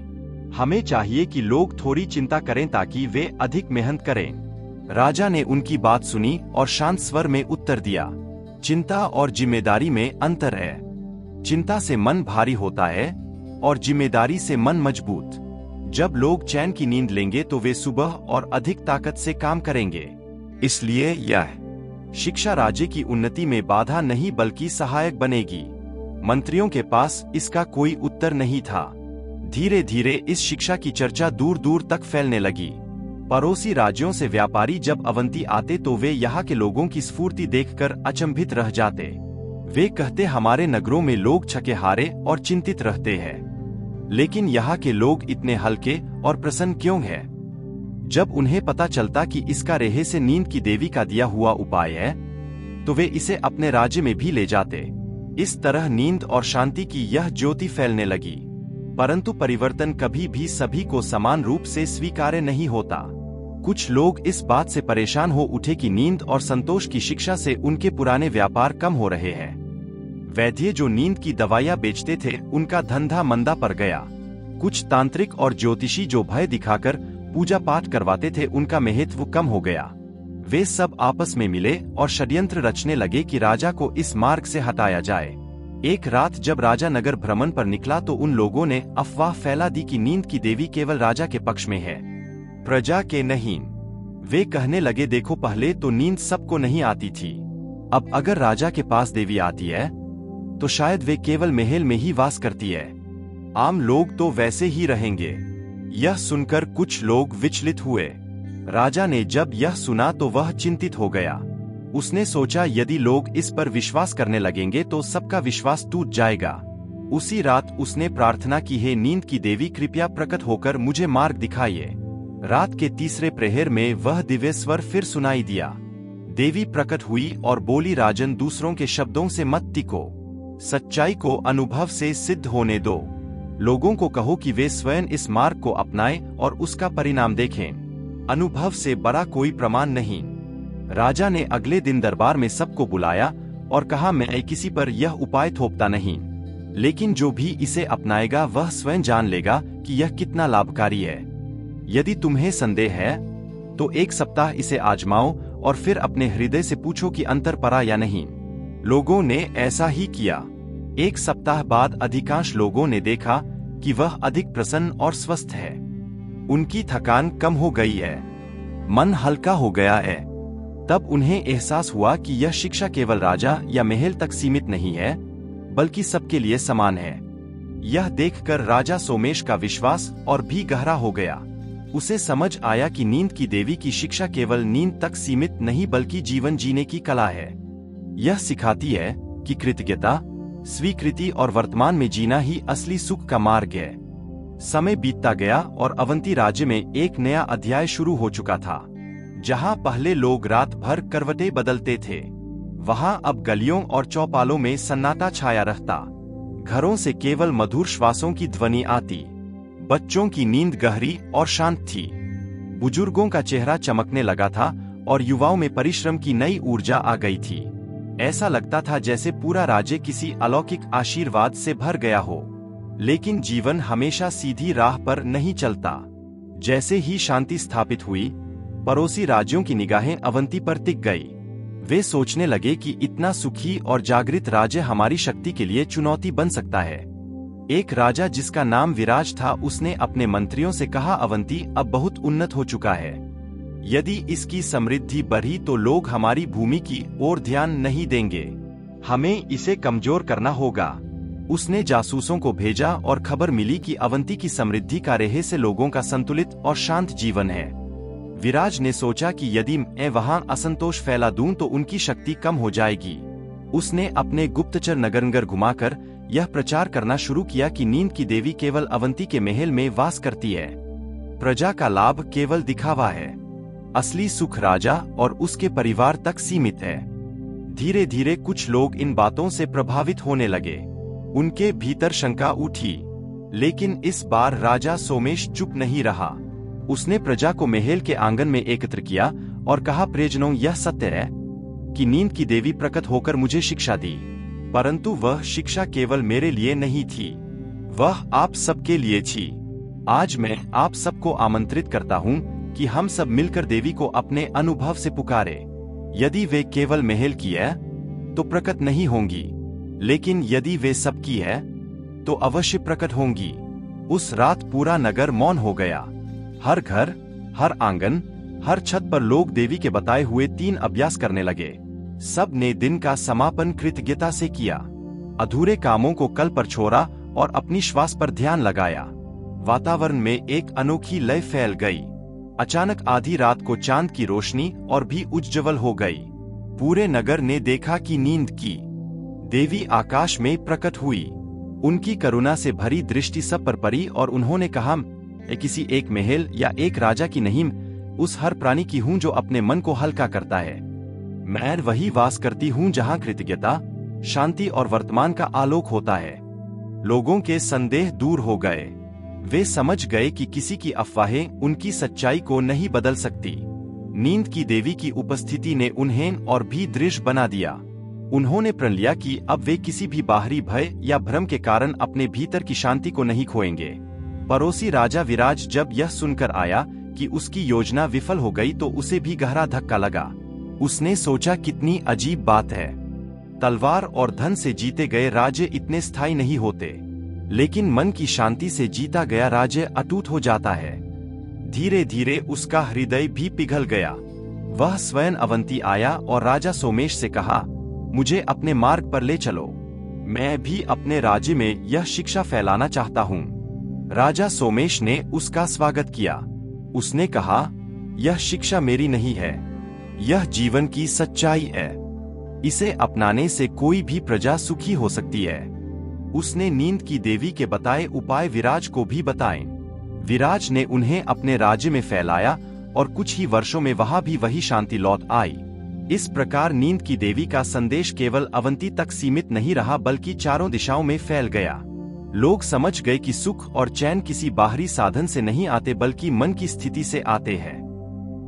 हमें चाहिए कि लोग थोड़ी चिंता करें ताकि वे अधिक मेहनत करें। राजा ने उनकी बात सुनी और शांत स्वर में उत्तर दिया, चिंता और जिम्मेदारी में अंतर है। चिंता से मन भारी होता है और जिम्मेदारी से मन मजबूत। जब लोग चैन की नींद लेंगे तो वे सुबह और अधिक ताकत से काम करेंगे। इसलिए यह शिक्षा राज्य की उन्नति में बाधा नहीं बल्कि सहायक बनेगी। मंत्रियों के पास इसका कोई उत्तर नहीं था। धीरे धीरे इस शिक्षा की चर्चा दूर दूर तक फैलने लगी। पड़ोसी राज्यों से व्यापारी जब अवंती आते तो वे यहाँ के लोगों की स्फूर्ति देखकर अचंभित रह जाते। वे कहते, हमारे नगरों में लोग छके हारे और चिंतित रहते हैं, लेकिन यहाँ के लोग इतने हल्के और प्रसन्न क्यों हैं? जब उन्हें पता चलता कि इसका रेहे से नींद की देवी का दिया हुआ उपाय है, तो वे इसे अपने राज्य में भी ले जाते। इस तरह नींद और शांति की यह ज्योति फैलने लगी। परंतु परिवर्तन कभी भी सभी को समान रूप से स्वीकार्य नहीं होता। कुछ लोग इस बात से परेशान हो उठे कि नींद और संतोष की शिक्षा से उनके पुराने व्यापार कम हो रहे हैं। वैद्य जो नींद की दवाइयां बेचते थे, उनका धंधा मंदा पड़ गया। कुछ तांत्रिक और ज्योतिषी जो भय दिखाकर पूजा पाठ करवाते थे, उनका महत्व कम हो गया। वे सब आपस में मिले और षड्यंत्र रचने लगे कि राजा को इस मार्ग से हटाया जाए। एक रात जब राजा नगर भ्रमण पर निकला तो उन लोगों ने अफवाह फैला दी कि नींद की देवी केवल राजा के पक्ष में है, प्रजा के नहीं। वे कहने लगे, देखो पहले तो नींद सबको नहीं आती थी, अब अगर राजा के पास देवी आती है तो शायद वे केवल महल में ही वास करती है, आम लोग तो वैसे ही रहेंगे। यह सुनकर कुछ लोग विचलित हुए। राजा ने जब यह सुना तो वह चिंतित हो गया। उसने सोचा यदि लोग इस पर विश्वास करने लगेंगे तो सबका विश्वास टूट जाएगा। उसी रात उसने प्रार्थना की, हे नींद की देवी, कृपया प्रकट होकर मुझे मार्ग दिखाइए। रात के तीसरे प्रहर में वह दिव्य स्वर फिर सुनाई दिया। देवी प्रकट हुई और बोली, राजन, दूसरों के शब्दों से मत टिको, सच्चाई को अनुभव से सिद्ध होने दो। लोगों को कहो कि वे स्वयं इस मार्ग को अपनाएं और उसका परिणाम देखें। अनुभव से बड़ा कोई प्रमाण नहीं। राजा ने अगले दिन दरबार में सबको बुलाया और कहा, मैं किसी पर यह उपाय थोपता नहीं, लेकिन जो भी इसे अपनाएगा वह स्वयं जान लेगा कि यह कितना लाभकारी है। यदि तुम्हें संदेह है तो एक सप्ताह इसे आजमाओ और फिर अपने हृदय से पूछो कि अंतर पड़ा या नहीं। लोगों ने ऐसा ही किया। एक सप्ताह बाद अधिकांश लोगों ने देखा कि वह अधिक प्रसन्न और स्वस्थ है। उनकी थकान कम हो गई है, मन हल्का हो गया है। तब उन्हें एहसास हुआ कि यह शिक्षा केवल राजा या महल तक सीमित नहीं है, बल्कि सबके लिए समान है। यह देखकर राजा सोमेश का विश्वास और भी गहरा हो गया। उसे समझ आया कि नींद की देवी की शिक्षा केवल नींद तक सीमित नहीं, बल्कि जीवन जीने की कला है। यह सिखाती है कि कृतज्ञता, स्वीकृति और वर्तमान में जीना ही असली सुख का मार्ग है। समय बीतता गया और अवंती राज्य में एक नया अध्याय शुरू हो चुका था। जहां पहले लोग रात भर करवटें बदलते थे, वहां अब गलियों और चौपालों में सन्नाटा छाया रहता। घरों से केवल मधुर श्वासों की ध्वनि आती। बच्चों की नींद गहरी और शांत थी। बुजुर्गों का चेहरा चमकने लगा था और युवाओं में परिश्रम की नई ऊर्जा आ गई थी। ऐसा लगता था जैसे पूरा राज्य किसी अलौकिक आशीर्वाद से भर गया हो। लेकिन जीवन हमेशा सीधी राह पर नहीं चलता। जैसे ही शांति स्थापित हुई, पड़ोसी राज्यों की निगाहें अवंती पर टिक गई। वे सोचने लगे कि इतना सुखी और जागृत राज्य हमारी शक्ति के लिए चुनौती बन सकता है। एक राजा जिसका नाम विराज था, उसने अपने मंत्रियों से कहा, अवंती अब बहुत उन्नत हो चुका है। यदि इसकी समृद्धि बढ़ी तो लोग हमारी भूमि की ओर ध्यान नहीं देंगे। हमें इसे कमजोर करना होगा। उसने जासूसों को भेजा और खबर मिली कि अवंती की समृद्धि का रहस्य लोगों का संतुलित और शांत जीवन है। विराज ने सोचा कि यदि मैं वहां असंतोष फैला दूं तो उनकी शक्ति कम हो जाएगी। उसने अपने गुप्तचर नगर घुमाकर यह प्रचार करना शुरू किया कि नींद की देवी केवल अवंती के महल में वास करती है। प्रजा का लाभ केवल दिखावा है, असली सुख राजा और उसके परिवार तक सीमित है। धीरे धीरे कुछ लोग इन बातों से प्रभावित होने लगे। उनके भीतर शंका उठी, लेकिन इस बार राजा सोमेश चुप नहीं रहा। उसने प्रजा को महल के आंगन में एकत्र किया और कहा, प्रियजनों, यह सत्य है कि नींद की देवी प्रकट होकर मुझे शिक्षा दी, परंतु वह शिक्षा केवल मेरे लिए नहीं थी, वह आप सबके लिए थी। आज मैं आप सबको आमंत्रित करता हूँ कि हम सब मिलकर देवी को अपने अनुभव से पुकारे। यदि वे केवल महल की है तो प्रकट नहीं होंगी, लेकिन यदि वे सबकी है तो अवश्य प्रकट होंगी। उस रात पूरा नगर मौन हो गया। हर घर, हर आंगन, हर छत पर लोग देवी के बताए हुए 3 अभ्यास करने लगे। सब ने दिन का समापन कृतज्ञता से किया, अधूरे कामों को कल पर छोड़ा और अपनी श्वास पर ध्यान लगाया। वातावरण में एक अनोखी लय फैल गई। अचानक आधी रात को चांद की रोशनी और भी उज्ज्वल हो गई। पूरे नगर ने देखा कि नींद की देवी आकाश में प्रकट हुई। उनकी करुणा से भरी दृष्टि सब पर पड़ी और उन्होंने कहा, मैं किसी एक महल या एक राजा की नहीं, उस हर प्राणी की हूँ जो अपने मन को हल्का करता है। मैं वही वास करती हूँ जहाँ कृतज्ञता, शांति और वर्तमान का आलोक होता है। लोगों के संदेह दूर हो गए। वे समझ गए कि किसी की अफवाहें उनकी सच्चाई को नहीं बदल सकती। नींद की देवी की उपस्थिति ने उन्हें और भी दृढ़ बना दिया। उन्होंने प्रण लिया कि अब वे किसी भी बाहरी भय या भ्रम के कारण अपने भीतर की शांति को नहीं खोएंगे। पड़ोसी राजा विराज जब यह सुनकर आया कि उसकी योजना विफल हो गई तो उसे भी गहरा धक्का लगा। उसने सोचा, कितनी अजीब बात है, तलवार और धन से जीते गए राज्य इतने स्थायी नहीं होते, लेकिन मन की शांति से जीता गया राज्य अटूट हो जाता है। धीरे धीरे उसका हृदय भी पिघल गया। वह स्वयं अवंती आया और राजा सोमेश से कहा, मुझे अपने मार्ग पर ले चलो, मैं भी अपने राज्य में यह शिक्षा फैलाना चाहता हूँ। राजा सोमेश ने उसका स्वागत किया। उसने कहा, यह शिक्षा मेरी नहीं है, यह जीवन की सच्चाई है। इसे अपनाने से कोई भी प्रजा सुखी हो सकती है। उसने नींद की देवी के बताए उपाय विराज को भी बताए। विराज ने उन्हें अपने राज्य में फैलाया और कुछ ही वर्षों में वहां भी वही शांति लौट आई। इस प्रकार नींद की देवी का संदेश केवल अवंती तक सीमित नहीं रहा बल्कि चारों दिशाओं में फैल गया। लोग समझ गए कि सुख और चैन किसी बाहरी साधन से नहीं आते बल्कि मन की स्थिति से आते हैं।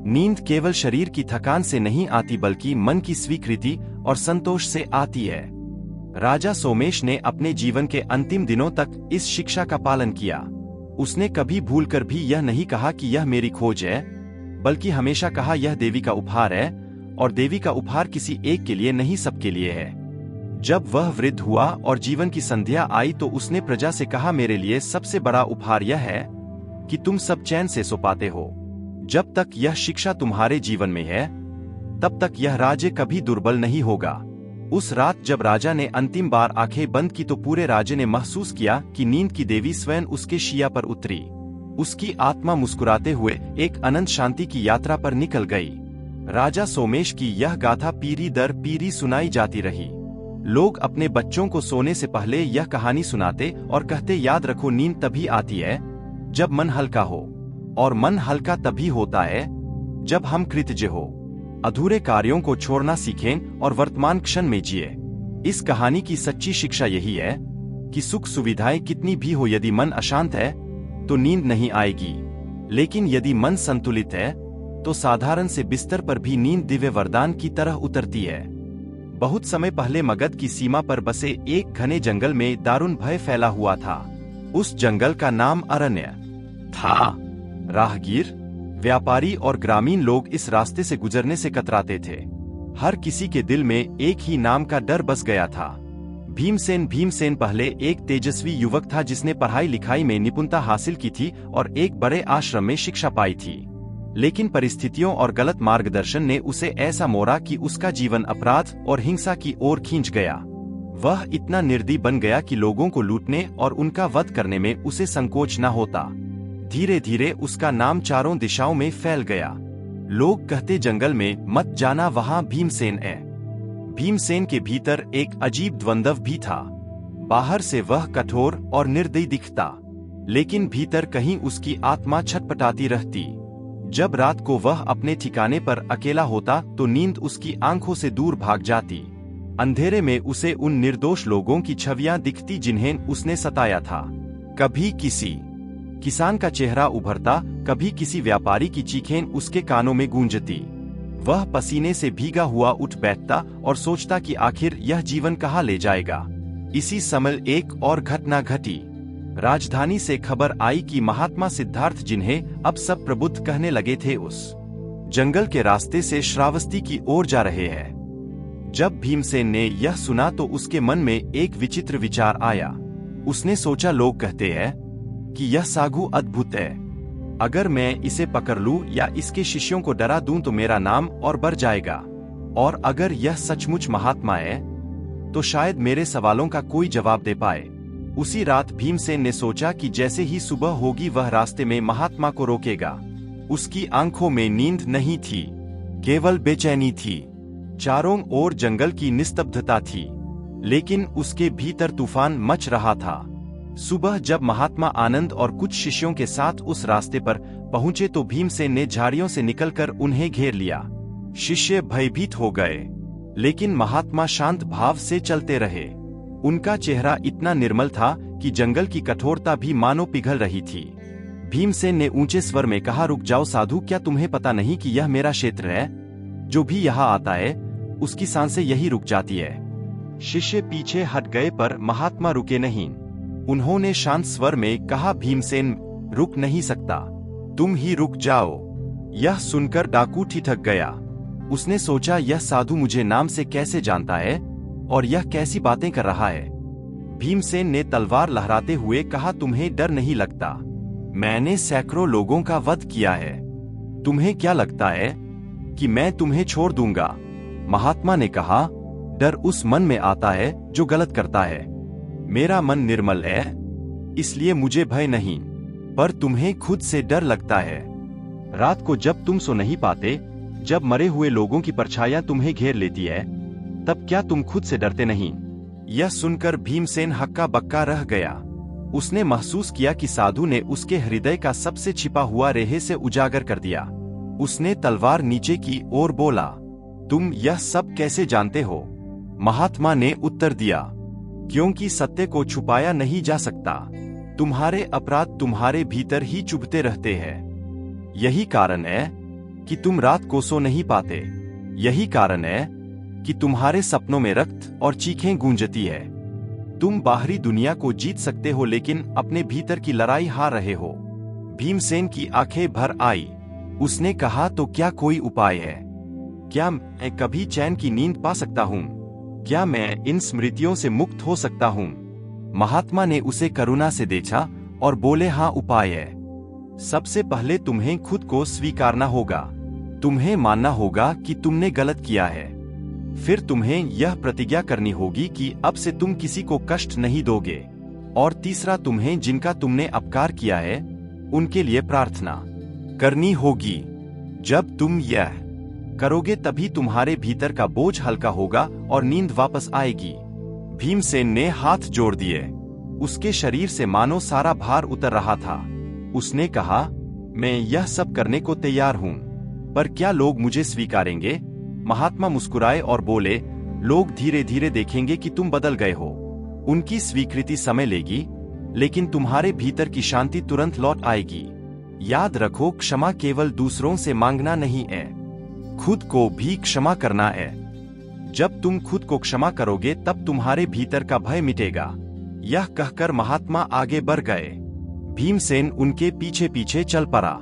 नींद केवल शरीर की थकान से नहीं आती बल्कि मन की स्वीकृति और संतोष से आती है। राजा सोमेश ने अपने जीवन के अंतिम दिनों तक इस शिक्षा का पालन किया। उसने कभी भूलकर भी यह नहीं कहा कि यह मेरी खोज है, बल्कि हमेशा कहा यह देवी का उपहार है, और देवी का उपहार किसी एक के लिए नहीं सबके लिए है। जब वह वृद्ध हुआ और जीवन की संध्या आई तो उसने प्रजा से कहा, मेरे लिए सबसे बड़ा उपहार यह है कि तुम सब चैन से सो पाते हो। जब तक यह शिक्षा तुम्हारे जीवन में है तब तक यह राज्य कभी दुर्बल नहीं होगा। उस रात जब राजा ने अंतिम बार आंखें बंद की तो पूरे राज्य ने महसूस किया कि नींद की देवी स्वयं उसके शैया पर उतरी। उसकी आत्मा मुस्कुराते हुए एक अनंत शांति की यात्रा पर निकल गई। राजा सोमेश की यह गाथा पीढ़ी दर पीढ़ी सुनाई जाती रही। लोग अपने बच्चों को सोने से पहले यह कहानी सुनाते और कहते, याद रखो, नींद तभी आती है जब मन हल्का हो, और मन हल्का तभी होता है जब हम कृतज्ञ हो। अधूरे कार्यों को छोड़ना सीखें और वर्तमान क्षण में जिए। इस कहानी की सच्ची शिक्षा यही है कि सुख सुविधाएं कितनी भी हो, यदि मन अशांत है तो नींद नहीं आएगी, लेकिन यदि मन संतुलित है तो साधारण से बिस्तर पर भी नींद दिव्य वरदान की तरह उतरती है। बहुत समय पहले मगध की सीमा पर बसे एक घने जंगल में दारुण भय फैला हुआ था। उस जंगल का नाम अरण्य था। राहगीर, व्यापारी और ग्रामीण लोग इस रास्ते से गुजरने से कतराते थे। हर किसी के दिल में एक ही नाम का डर बस गया था, भीमसेन। भीमसेन पहले एक तेजस्वी युवक था जिसने पढ़ाई लिखाई में निपुणता हासिल की थी और एक बड़े आश्रम में शिक्षा पाई थी। लेकिन परिस्थितियों और गलत मार्गदर्शन ने उसे ऐसा मोड़ा कि उसका जीवन अपराध और हिंसा की ओर खींच गया। वह इतना निर्दयी बन गया कि लोगों को लूटने और उनका वध करने में उसे संकोच न होता। धीरे धीरे उसका नाम चारों दिशाओं में फैल गया। लोग कहते, जंगल में मत जाना, वहां भीमसेन है। भीमसेन के भीतर एक अजीब द्वंद्व भी था। बाहर से वह कठोर और निर्दयी दिखता, लेकिन भीतर कहीं उसकी आत्मा छटपटाती रहती। जब रात को वह अपने ठिकाने पर अकेला होता तो नींद उसकी आंखों से दूर भाग जाती। अंधेरे में उसे उन निर्दोष लोगों की छवियां दिखती जिन्हें उसने सताया था। कभी किसी किसान का चेहरा उभरता, कभी किसी व्यापारी की चीखें उसके कानों में गूंजती। वह पसीने से भीगा हुआ उठ बैठता और सोचता कि आखिर यह जीवन कहाँ ले जाएगा। इसी समय एक और घटना घटी। राजधानी से खबर आई कि महात्मा सिद्धार्थ, जिन्हें अब सब प्रबुद्ध कहने लगे थे, उस जंगल के रास्ते से श्रावस्ती की ओर जा रहे हैं। जब भीमसेन ने यह सुना तो उसके मन में एक विचित्र विचार आया। उसने सोचा, लोग कहते हैं कि यह साधु अद्भुत है। अगर मैं इसे पकड़ लूं या इसके शिष्यों को डरा दूं तो मेरा नाम और बढ़ जाएगा, और अगर यह सचमुच महात्मा है तो शायद मेरे सवालों का कोई जवाब दे पाए। उसी रात भीमसेन ने सोचा कि जैसे ही सुबह होगी वह रास्ते में महात्मा को रोकेगा। उसकी आंखों में नींद नहीं थी, केवल बेचैनी थी। चारों ओर जंगल की निस्तब्धता थी, लेकिन उसके भीतर तूफान मच रहा था। सुबह जब महात्मा आनंद और कुछ शिष्यों के साथ उस रास्ते पर पहुंचे तो भीमसेन ने झाड़ियों से निकलकर उन्हें घेर लिया। शिष्य भयभीत हो गए, लेकिन महात्मा शांत भाव से चलते रहे। उनका चेहरा इतना निर्मल था कि जंगल की कठोरता भी मानो पिघल रही थी। भीमसेन ने ऊंचे स्वर में कहा, रुक जाओ साधु, क्या तुम्हें पता नहीं कि यह मेरा क्षेत्र है? जो भी यहाँ आता है उसकी सांसें यही रुक जाती है। शिष्य पीछे हट गए पर महात्मा रुके नहीं। उन्होंने शांत स्वर में कहा, भीमसेन रुक नहीं सकता, तुम ही रुक जाओ। यह सुनकर डाकू ठिठक गया। उसने सोचा, यह साधु मुझे नाम से कैसे जानता है और यह कैसी बातें कर रहा है। भीमसेन ने तलवार लहराते हुए कहा, तुम्हें डर नहीं लगता? मैंने सैकड़ों लोगों का वध किया है। तुम्हें क्या लगता है कि मैं तुम्हें छोड़ दूंगा? महात्मा ने कहा, डर उस मन में आता है जो गलत करता है। मेरा मन निर्मल है, इसलिए मुझे भय नहीं, पर तुम्हें खुद से डर लगता है। रात को जब तुम सो नहीं पाते, जब मरे हुए लोगों की परछाइयां तुम्हें घेर लेती है, तब क्या तुम खुद से डरते नहीं? यह सुनकर भीमसेन हक्का बक्का रह गया। उसने महसूस किया कि साधु ने उसके हृदय का सबसे छिपा हुआ रहस्य उजागर कर दिया। उसने तलवार नीचे की ओर बोला, तुम यह सब कैसे जानते हो? महात्मा ने उत्तर दिया, क्योंकि सत्य को छुपाया नहीं जा सकता। तुम्हारे अपराध तुम्हारे भीतर ही चुभते रहते हैं। यही कारण है कि तुम रात को सो नहीं पाते। यही कारण है कि तुम्हारे सपनों में रक्त और चीखें गूंजती है। तुम बाहरी दुनिया को जीत सकते हो, लेकिन अपने भीतर की लड़ाई हार रहे हो। भीमसेन की आंखें भर आई। उसने कहा, तो क्या कोई उपाय है? क्या मैं कभी चैन की नींद पा सकता हूँ? क्या मैं इन स्मृतियों से मुक्त हो सकता हूँ? महात्मा ने उसे करुणा से देखा और बोले, हाँ, उपाय है। सबसे पहले तुम्हें खुद को स्वीकारना होगा। तुम्हें मानना होगा कि तुमने गलत किया है। फिर तुम्हें यह प्रतिज्ञा करनी होगी कि अब से तुम किसी को कष्ट नहीं दोगे। और तीसरा, तुम्हें जिनका तुमने अपकार किया है उनके लिए प्रार्थना करनी होगी। जब तुम यह करोगे तभी तुम्हारे भीतर का बोझ हल्का होगा और नींद वापस आएगी। भीमसेन ने हाथ जोड़ दिए। उसके शरीर से मानो सारा भार उतर रहा था। उसने कहा, मैं यह सब करने को तैयार हूँ, पर क्या लोग मुझे स्वीकारेंगे? महात्मा मुस्कुराए और बोले, लोग धीरे धीरे देखेंगे कि तुम बदल गए हो। उनकी स्वीकृति समय लेगी, लेकिन तुम्हारे भीतर की शांति तुरंत लौट आएगी। याद रखो, क्षमा केवल दूसरों से मांगना नहीं है, खुद को भी क्षमा करना है। जब तुम खुद को क्षमा करोगे तब तुम्हारे भीतर का भय मिटेगा। यह कहकर महात्मा आगे बढ़ गए। भीमसेन उनके पीछे पीछे चल पड़ा।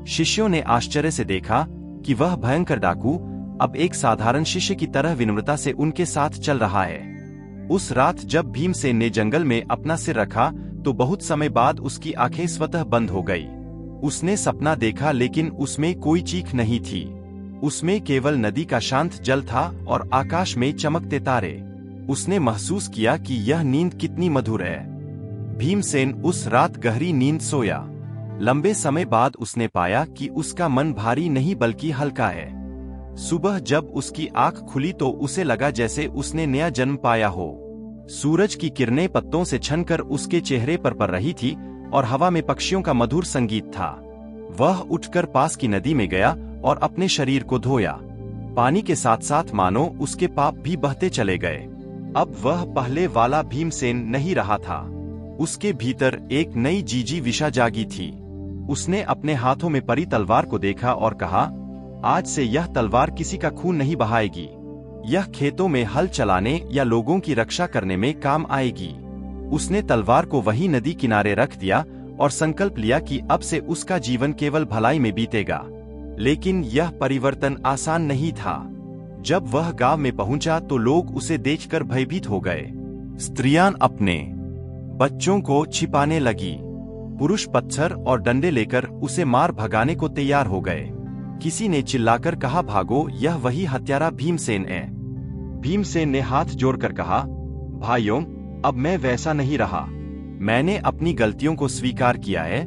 शिष्यों ने आश्चर्य से देखा कि वह भयंकर डाकू अब एक साधारण शिष्य की तरह विनम्रता से उनके साथ चल रहा है। उस रात जब भीमसेन ने जंगल में अपना सिर रखा तो बहुत समय बाद उसकी आंखें स्वतः बंद हो गई। उसने सपना देखा, लेकिन उसमें कोई चीख नहीं थी। उसमें केवल नदी का शांत जल था और आकाश में चमकते तारे। उसने महसूस किया कि यह नींद कितनी मधुर है। भीमसेन उस रात गहरी नींद सोया। लंबे समय बाद उसने पाया कि उसका मन भारी नहीं बल्कि हल्का है। सुबह जब उसकी आंख खुली तो उसे लगा जैसे उसने नया जन्म पाया हो। सूरज की किरणें पत्तों से छनकर उसके चेहरे पर पड़ रही थी और हवा में पक्षियों का मधुर संगीत था। वह उठकर पास की नदी में गया और अपने शरीर को धोया। पानी के साथ साथ मानो उसके पाप भी बहते चले गए। अब वह पहले वाला भीमसेन नहीं रहा था। उसके भीतर एक नई जीजी विशा जागी थी। उसने अपने हाथों में पड़ी तलवार को देखा और कहा, आज से यह तलवार किसी का खून नहीं बहाएगी। यह खेतों में हल चलाने या लोगों की रक्षा करने में काम आएगी। उसने तलवार को वही नदी किनारे रख दिया और संकल्प लिया कि अब से उसका जीवन केवल भलाई में बीतेगा। लेकिन यह परिवर्तन आसान नहीं था। जब वह गांव में पहुंचा तो लोग उसे देखकर भयभीत हो गए। स्त्रियां अपने बच्चों को छिपाने लगी। पुरुष पत्थर और डंडे लेकर उसे मार भगाने को तैयार हो गए। किसी ने चिल्लाकर कहा, भागो, यह वही हत्यारा भीमसेन है। भीमसेन ने हाथ जोड़कर कहा, भाइयों, अब मैं वैसा नहीं रहा। मैंने अपनी गलतियों को स्वीकार किया है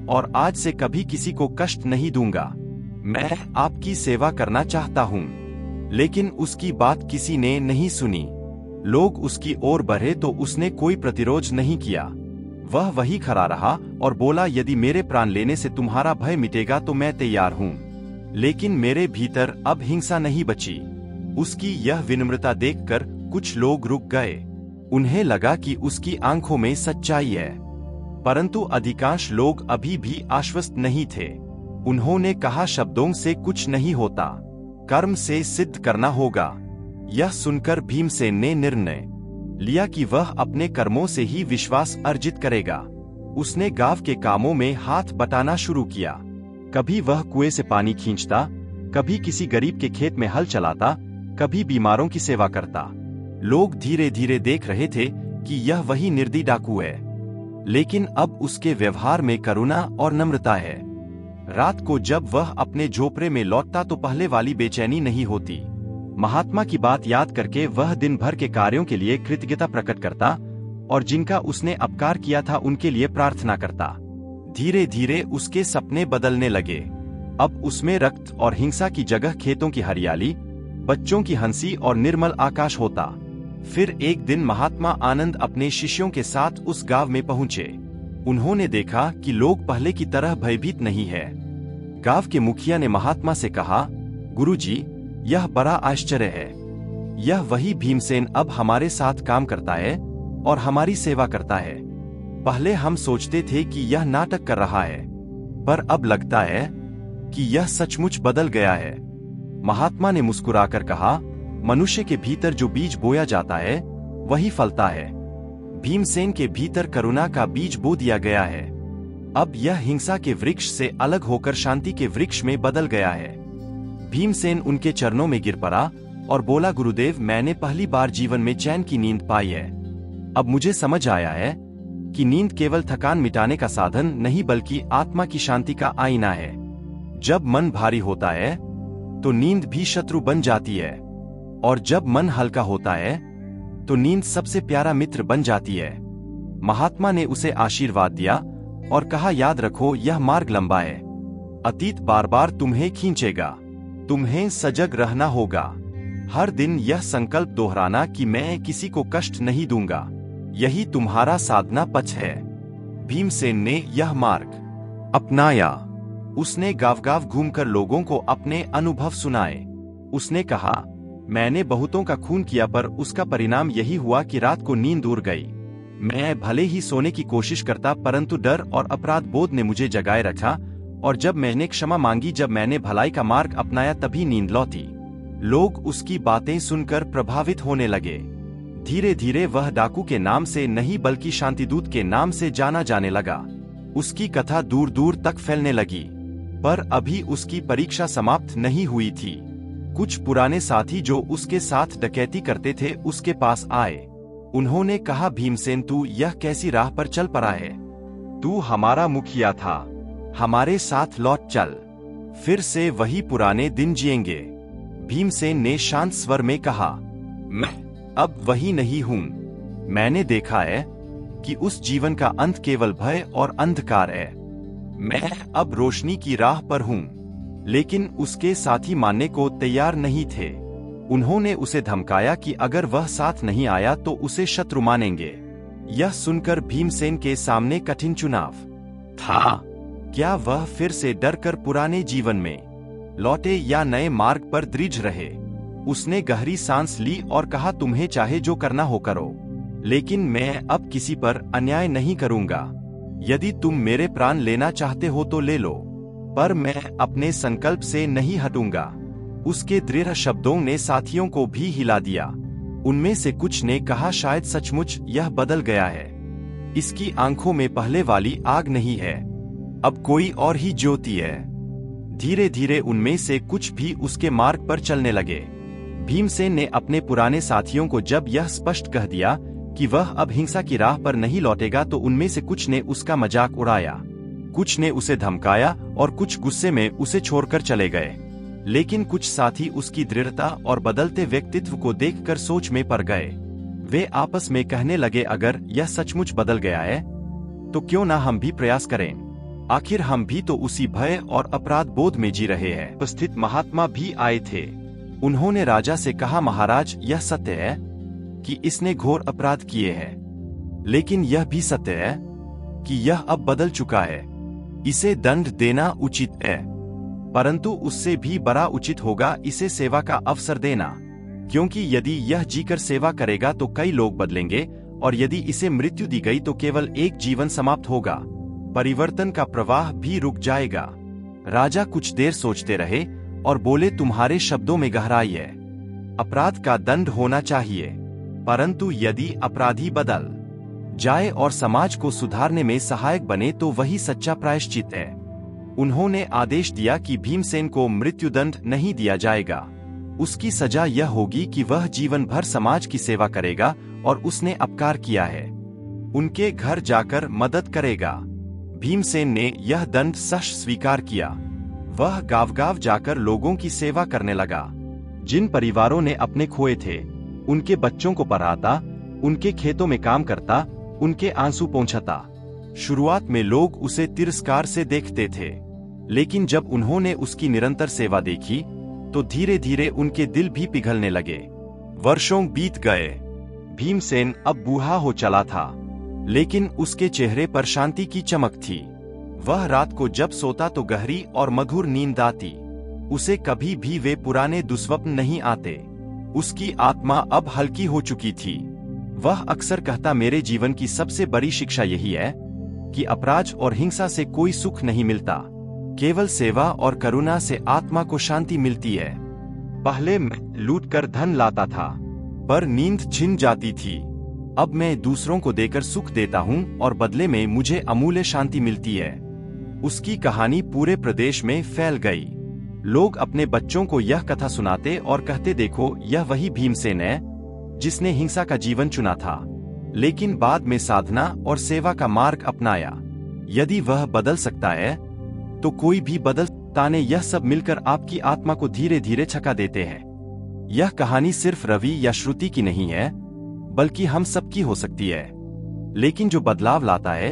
और आज से कभी किसी को कष्ट नहीं दूंगा। मैं आपकी सेवा करना चाहता हूँ। लेकिन उसकी बात किसी ने नहीं सुनी। लोग उसकी ओर बढ़े तो उसने कोई प्रतिरोध नहीं किया। वह वही खड़ा रहा और बोला, यदि मेरे प्राण लेने से तुम्हारा भय मिटेगा तो मैं तैयार हूँ, लेकिन मेरे भीतर अब हिंसा नहीं बची। उसकी यह विनम्रता देखकर कुछ लोग रुक गए। उन्हें लगा कि उसकी आंखों में सच्चाई है, परंतु अधिकांश लोग अभी भी आश्वस्त नहीं थे। उन्होंने कहा, शब्दों से कुछ नहीं होता, कर्म से सिद्ध करना होगा। यह सुनकर भीमसेन ने निर्णय लिया कि वह अपने कर्मों से ही विश्वास अर्जित करेगा। उसने गांव के कामों में हाथ बटाना शुरू किया। कभी वह कुएं से पानी खींचता, कभी किसी गरीब के खेत में हल चलाता, कभी बीमारों की सेवा करता। लोग धीरे धीरे देख रहे थे कि यह वही निर्दयी डाकू है, लेकिन अब उसके व्यवहार में करुणा और नम्रता है। रात को जब वह अपने झोपड़े में लौटता तो पहले वाली बेचैनी नहीं होती। महात्मा की बात याद करके वह दिन भर के कार्यों के लिए कृतज्ञता प्रकट करता और जिनका उसने अपकार किया था उनके लिए प्रार्थना करता। धीरे धीरे उसके सपने बदलने लगे। अब उसमें रक्त और हिंसा की जगह खेतों की हरियाली, बच्चों की हंसी और निर्मल आकाश होता। फिर एक दिन महात्मा आनंद अपने शिष्यों के साथ उस गांव में पहुंचे। उन्होंने देखा कि लोग पहले की तरह भयभीत नहीं है। गांव के मुखिया ने महात्मा से कहा, गुरुजी, यह बड़ा आश्चर्य है। यह वही भीमसेन अब हमारे साथ काम करता है और हमारी सेवा करता है। पहले हम सोचते थे कि यह नाटक कर रहा है, पर अब लगता है कि यह सचमुच बदल गया है। महात्मा ने मुस्कुराकर कहा, मनुष्य के भीतर जो बीज बोया जाता है वही फलता है। भीमसेन के भीतर करुणा का बीज बो दिया गया है। अब यह हिंसा के वृक्ष से अलग होकर शांति के वृक्ष में बदल गया है। भीमसेन उनके चरणों में गिर पड़ा और बोला, गुरुदेव, मैंने पहली बार जीवन में चैन की नींद पाई है। अब मुझे समझ आया है कि नींद केवल थकान मिटाने का साधन नहीं बल्कि आत्मा की शांति का आईना है। जब मन भारी होता है तो नींद भी शत्रु बन जाती है, और जब मन हल्का होता है तो नींद सबसे प्यारा मित्र बन जाती है। महात्मा ने उसे आशीर्वाद दिया और कहा, याद रखो, यह मार्ग लंबा है। अतीत बार बार तुम्हें खींचेगा, तुम्हें सजग रहना होगा। हर दिन यह संकल्प दोहराना कि मैं किसी को कष्ट नहीं दूंगा। यही तुम्हारा साधना पथ है। भीमसेन ने यह मार्ग अपनाया। उसने गांव-गांव घूमकर लोगों को अपने अनुभव सुनाए। उसने कहा, मैंने बहुतों का खून किया पर उसका परिणाम यही हुआ कि रात को नींद उड़ गई। मैं भले ही सोने की कोशिश करता, परंतु डर और अपराध बोध ने मुझे जगाए रखा, और जब मैंने क्षमा मांगी, जब मैंने भलाई का मार्ग अपनाया, तभी नींद लौटी। लोग उसकी बातें सुनकर प्रभावित होने लगे। धीरे धीरे वह डाकू के नाम से नहीं बल्कि शांतिदूत के नाम से जाना जाने लगा। उसकी कथा दूर दूर तक फैलने लगी। पर अभी उसकी परीक्षा समाप्त नहीं हुई थी। कुछ पुराने साथी जो उसके साथ डकैती करते थे उसके पास आए। उन्होंने कहा, भीमसेन, तू यह कैसी राह पर चल पड़ा है? तू हमारा मुखिया था, हमारे साथ लौट चल, फिर से वही पुराने दिन जिएंगे। भीमसेन ने शांत स्वर में कहा, मैं अब वही नहीं हूं। मैंने देखा है कि उस जीवन का अंत केवल भय और अंधकार है। मैं अब रोशनी की राह पर हूं। लेकिन उसके साथी मानने को तैयार नहीं थे। उन्होंने उसे धमकाया कि अगर वह साथ नहीं आया तो उसे शत्रु मानेंगे। यह सुनकर भीमसेन के सामने कठिन चुनाव था। क्या वह फिर से डरकर पुराने जीवन में लौटे या नए मार्ग पर दृढ़ रहे? उसने गहरी सांस ली और कहा, तुम्हें चाहे जो करना हो करो, लेकिन मैं अब किसी पर अन्याय नहीं करूंगा। यदि तुम मेरे प्राण लेना चाहते हो तो ले लो, पर मैं अपने संकल्प से नहीं हटूंगा। उसके दृढ़ शब्दों ने साथियों को भी हिला दिया। उनमें से कुछ ने कहा, शायद सचमुच यह बदल गया है। इसकी आंखों में पहले वाली आग नहीं है, अब कोई और ही ज्योति है। धीरे धीरे उनमें से कुछ भी उसके मार्ग पर चलने लगे। भीमसेन ने अपने पुराने साथियों को जब यह स्पष्ट कह दिया कि वह अब हिंसा की राह पर नहीं लौटेगा तो उनमें से कुछ ने उसका मजाक उड़ाया, कुछ ने उसे धमकाया और कुछ गुस्से में उसे छोड़कर चले गए। लेकिन कुछ साथी उसकी दृढ़ता और बदलते व्यक्तित्व को देखकर सोच में पड़ गए। वे आपस में कहने लगे, अगर यह सचमुच बदल गया है तो क्यों ना हम भी प्रयास करें। आखिर हम भी तो उसी भय और अपराध बोध में जी रहे हैं। उपस्थित महात्मा भी आए थे। उन्होंने राजा से कहा, महाराज, यह सत्य है कि इसने घोर अपराध किए हैं, लेकिन यह भी सत्य है कि यह अब बदल चुका है। इसे दंड देना उचित है, परंतु उससे भी बड़ा उचित होगा इसे सेवा का अवसर देना। क्योंकि यदि यह जीकर सेवा करेगा तो कई लोग बदलेंगे, और यदि इसे मृत्यु दी गई तो केवल एक जीवन समाप्त होगा, परिवर्तन का प्रवाह भी रुक जाएगा। राजा कुछ देर सोचते रहे और बोले, तुम्हारे शब्दों में गहराई है। अपराध का दंड होना चाहिए, परंतु यदि अपराधी बदल जाए और समाज को सुधारने में सहायक बने तो वही सच्चा प्रायश्चित है। उन्होंने आदेश दिया कि भीमसेन को मृत्युदंड नहीं दिया जाएगा। उसकी सजा यह होगी कि वह जीवन भर समाज की सेवा करेगा और उसने अपकार किया है, उनके घर जाकर मदद करेगा। भीमसेन ने यह दंड सश स्वीकार किया। वह गांव-गांव जाकर लोगों की सेवा करने लगा। जिन परिवारों ने अपने खोए थे, उनके बच्चों को पढ़ाता, उनके खेतों में काम करता, उनके आंसू पोंछता। शुरुआत में लोग उसे तिरस्कार से देखते थे, लेकिन जब उन्होंने उसकी निरंतर सेवा देखी तो धीरे धीरे उनके दिल भी पिघलने लगे। वर्षों बीत गए। भीमसेन अब बूढ़ा हो चला था, लेकिन उसके चेहरे पर शांति की चमक थी। वह रात को जब सोता तो गहरी और मधुर नींद आती। उसे कभी भी वे पुराने दुस्वप्न नहीं आते। उसकी आत्मा अब हल्की हो चुकी थी। वह अक्सर कहता, मेरे जीवन की सबसे बड़ी शिक्षा यही है कि अपराध और हिंसा से कोई सुख नहीं मिलता, केवल सेवा और करुणा से आत्मा को शांति मिलती है। पहले मैं लूटकर धन लाता था, पर नींद छिन जाती थी। अब मैं दूसरों को देकर सुख देता हूँ और बदले में मुझे अमूल्य शांति मिलती है। उसकी कहानी पूरे प्रदेश में फैल गई। लोग अपने बच्चों को यह कथा सुनाते और कहते, देखो यह वही भीमसेन है जिसने हिंसा का जीवन चुना था, लेकिन बाद में साधना और सेवा का मार्ग अपनाया। यदि वह बदल सकता है तो कोई भी बदल सकता है। यह सब मिलकर आपकी आत्मा को धीरे धीरे छका देते हैं। यह कहानी सिर्फ रवि या श्रुति की नहीं है, बल्कि हम सबकी हो सकती है। लेकिन जो बदलाव लाता है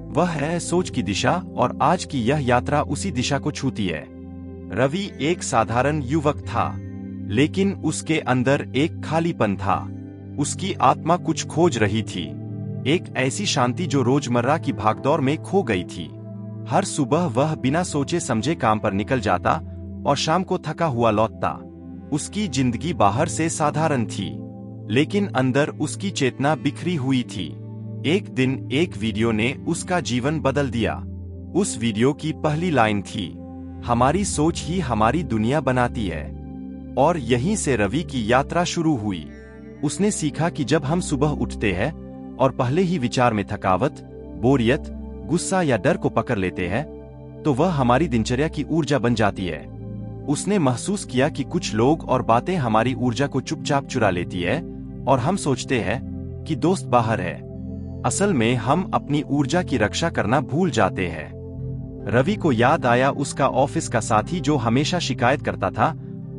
वह है सोच की दिशा, और आज की यह यात्रा उसी दिशा को छूती है। रवि एक साधारण युवक था, लेकिन उसके अंदर एक खालीपन था। उसकी आत्मा कुछ खोज रही थी, एक ऐसी शांति जो रोजमर्रा की भागदौड़ में खो गई थी। हर सुबह वह बिना सोचे समझे काम पर निकल जाता और शाम को थका हुआ लौटता। उसकी जिंदगी बाहर से साधारण थी, लेकिन अंदर उसकी चेतना बिखरी हुई थी। एक दिन एक वीडियो ने उसका जीवन बदल दिया। उस वीडियो की पहली लाइन थी, हमारी सोच ही हमारी दुनिया बनाती है। और यहीं से रवि की यात्रा शुरू हुई। उसने सीखा कि जब हम सुबह उठते हैं और पहले ही विचार में थकावट, बोरियत, गुस्सा या डर को पकड़ लेते हैं, तो वह हमारी दिनचर्या की ऊर्जा बन जाती है। उसने महसूस किया कि कुछ लोग और बातें हमारी ऊर्जा को चुपचाप चुरा लेती है, और हम सोचते हैं कि दोस्त बाहर है। असल में हम अपनी ऊर्जा की रक्षा करना भूल जाते हैं। रवि को याद आया उसका ऑफिस का साथी जो हमेशा शिकायत करता था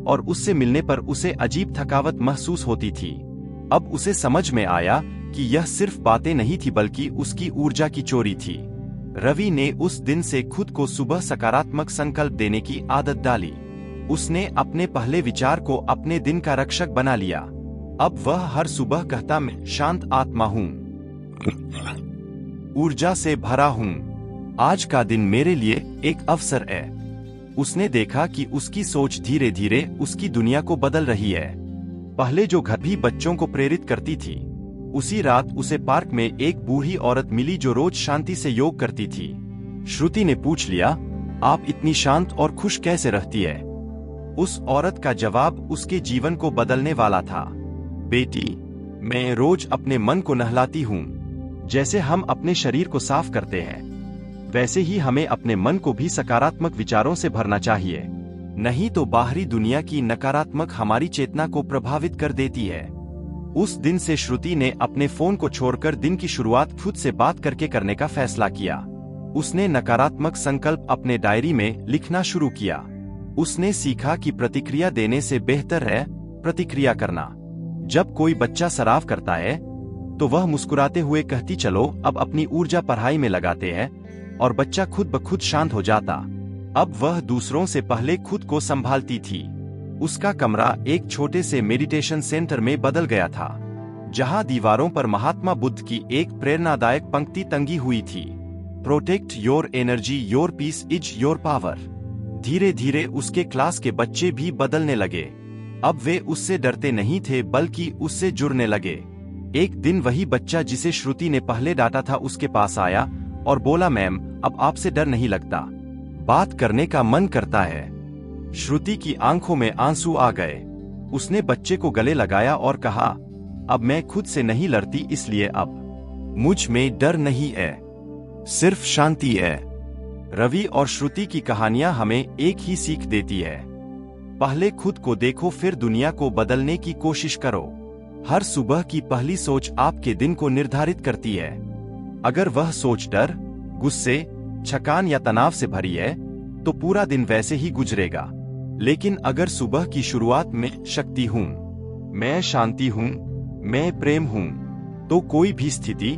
और उससे मिलने पर उसे अजीब थकावट महसूस होती थी। अब उसे समझ में आया कि यह सिर्फ बातें नहीं थी, बल्कि उसकी ऊर्जा की चोरी थी। रवि ने उस दिन से खुद को सुबह सकारात्मक संकल्प देने की आदत डाली। उसने अपने पहले विचार को अपने दिन का रक्षक बना लिया। अब वह हर सुबह कहता, मैं शांत आत्मा हूँ, ऊर्जा से भरा हूँ, आज का दिन मेरे लिए एक अवसर है। उसने देखा कि उसकी सोच धीरे धीरे उसकी दुनिया को बदल रही है। पहले जो घर भी बच्चों को प्रेरित करती थी, उसी रात उसे पार्क में एक बूढ़ी औरत मिली जो रोज शांति से योग करती थी। श्रुति ने पूछ लिया, आप इतनी शांत और खुश कैसे रहती है? उस औरत का जवाब उसके जीवन को बदलने वाला था। बेटी, मैं रोज अपने मन को नहलाती हूँ। जैसे हम अपने शरीर को साफ करते हैं, वैसे ही हमें अपने मन को भी सकारात्मक विचारों से भरना चाहिए, नहीं तो बाहरी दुनिया की नकारात्मक हमारी चेतना को प्रभावित कर देती है। उस दिन से श्रुति ने अपने फोन को छोड़कर दिन की शुरुआत खुद से बात करके करने का फैसला किया। उसने नकारात्मक संकल्प अपने डायरी में लिखना शुरू किया। उसने सीखा कि प्रतिक्रिया देने से बेहतर है प्रतिक्रिया करना। जब कोई बच्चा सराव करता है तो वह मुस्कुराते हुए कहती, चलो अब अपनी ऊर्जा पढ़ाई में लगाते हैं, और बच्चा खुद ब खुद शांत हो जाता। अब वह दूसरों से पहले खुद को संभालती थी। उसका कमरा एक छोटे से मेडिटेशन सेंटर में बदल गया था, जहां दीवारों पर महात्मा बुद्ध की एक प्रेरणादायक पंक्ति टंगी हुई थी, protect your energy, your peace is your power. धीरे धीरे उसके क्लास के बच्चे भी बदलने लगे। अब वे उससे डरते नहीं थे बल्कि उससे जुड़ने लगे। एक दिन वही बच्चा जिसे श्रुति ने पहले डांटा था उसके पास आया और बोला, मैम, अब आपसे डर नहीं लगता, बात करने का मन करता है। श्रुति की आंखों में आंसू आ गए। उसने बच्चे को गले लगाया और कहा, अब मैं खुद से नहीं लड़ती, इसलिए अब मुझ में डर नहीं है, सिर्फ शांति है। रवि और श्रुति की कहानियां हमें एक ही सीख देती है, पहले खुद को देखो फिर दुनिया को बदलने की कोशिश करो। हर सुबह की पहली सोच आपके दिन को निर्धारित करती है। अगर वह सोच डर, गुस्से, थकान या तनाव से भरी है तो पूरा दिन वैसे ही गुजरेगा। लेकिन अगर सुबह की शुरुआत में शक्ति हूँ, मैं शांति हूँ, मैं प्रेम हूँ, तो कोई भी स्थिति,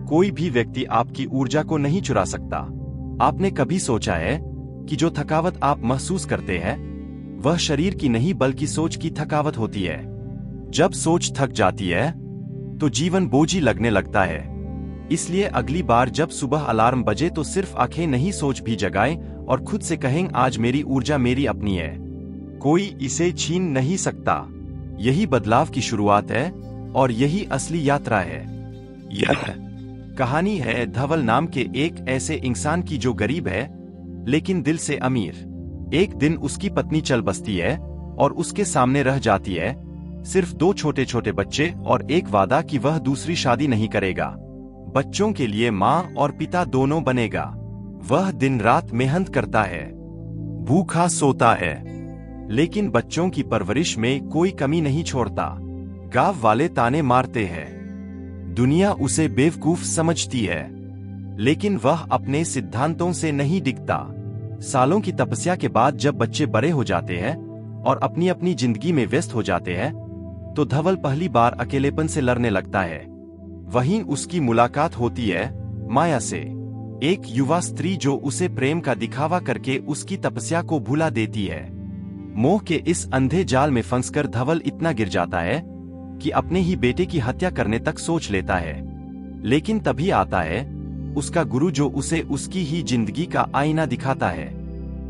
कोई भी व्यक्ति आपकी ऊर्जा को नहीं चुरा सकता। आपने कभी सोचा है कि जो थकावट आप महसूस करते हैं वह शरीर की नहीं बल्कि सोच की थकावट होती है। जब सोच थक जाती है तो जीवन बोझी लगने लगता है। इसलिए अगली बार जब सुबह अलार्म बजे तो सिर्फ आंखें नहीं, सोच भी जगाएं और खुद से कहें, आज मेरी ऊर्जा मेरी अपनी है, कोई इसे छीन नहीं सकता। यही बदलाव की शुरुआत है और यही असली यात्रा है। यह कहानी है धवल नाम के एक ऐसे इंसान की जो गरीब है लेकिन दिल से अमीर। एक दिन उसकी पत्नी चल बसती है और उसके सामने रह जाती है सिर्फ 2 छोटे छोटे बच्चे और एक वादा कि वह दूसरी शादी नहीं करेगा। बच्चों के लिए माँ और पिता दोनों बनेगा। वह दिन रात मेहनत करता है, भूखा सोता है, लेकिन बच्चों की परवरिश में कोई कमी नहीं छोड़ता। गांव वाले ताने मारते हैं, दुनिया उसे बेवकूफ समझती है, लेकिन वह अपने सिद्धांतों से नहीं डिगता। सालों की तपस्या के बाद जब बच्चे बड़े हो जाते हैं और अपनी अपनी जिंदगी में व्यस्त हो जाते हैं तो धवल पहली बार अकेलेपन से लड़ने लगता है। वहीं उसकी मुलाकात होती है माया से, एक युवा स्त्री जो उसे प्रेम का दिखावा करके उसकी तपस्या को भुला देती है। मोह के इस अंधे जाल में फंसकर धवल इतना गिर जाता है कि अपने ही बेटे की हत्या करने तक सोच लेता है। लेकिन तभी आता है उसका गुरु जो उसे उसकी ही जिंदगी का आईना दिखाता है।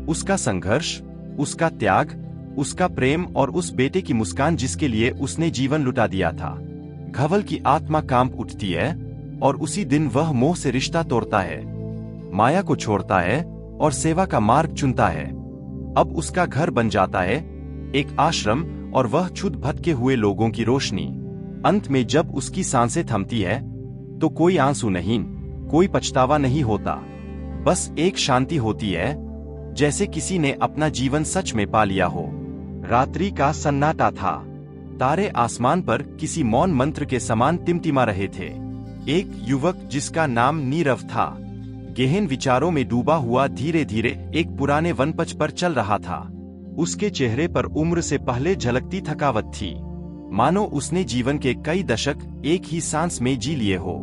उसका संघर्ष, उसका त्याग, उसका प्रेम और उस बेटे की मुस्कान जिसके लिए उसने जीवन लुटा दिया था। धवल की आत्मा कांप उठती है और उसी दिन वह मोह से रिश्ता तोड़ता है, माया को छोड़ता है और सेवा का मार्ग चुनता है। अब उसका घर बन जाता है एक आश्रम और वह क्षुध भटके हुए लोगों की रोशनी। अंत में जब उसकी सांसें थमती है तो कोई आंसू नहीं, कोई पछतावा नहीं होता, बस एक शांति होती है जैसे किसी ने अपना जीवन सच में पा लिया हो। रात्रि का सन्नाटा था, तारे आसमान पर किसी मौन मंत्र के समान टिमटिमा रहे थे। एक युवक जिसका नाम नीरव था गहन विचारों में डूबा हुआ धीरे धीरे एक पुराने वनपथ पर चल रहा था। उसके चेहरे पर उम्र से पहले झलकती थकावट थी, मानो उसने जीवन के कई दशक एक ही सांस में जी लिए हो।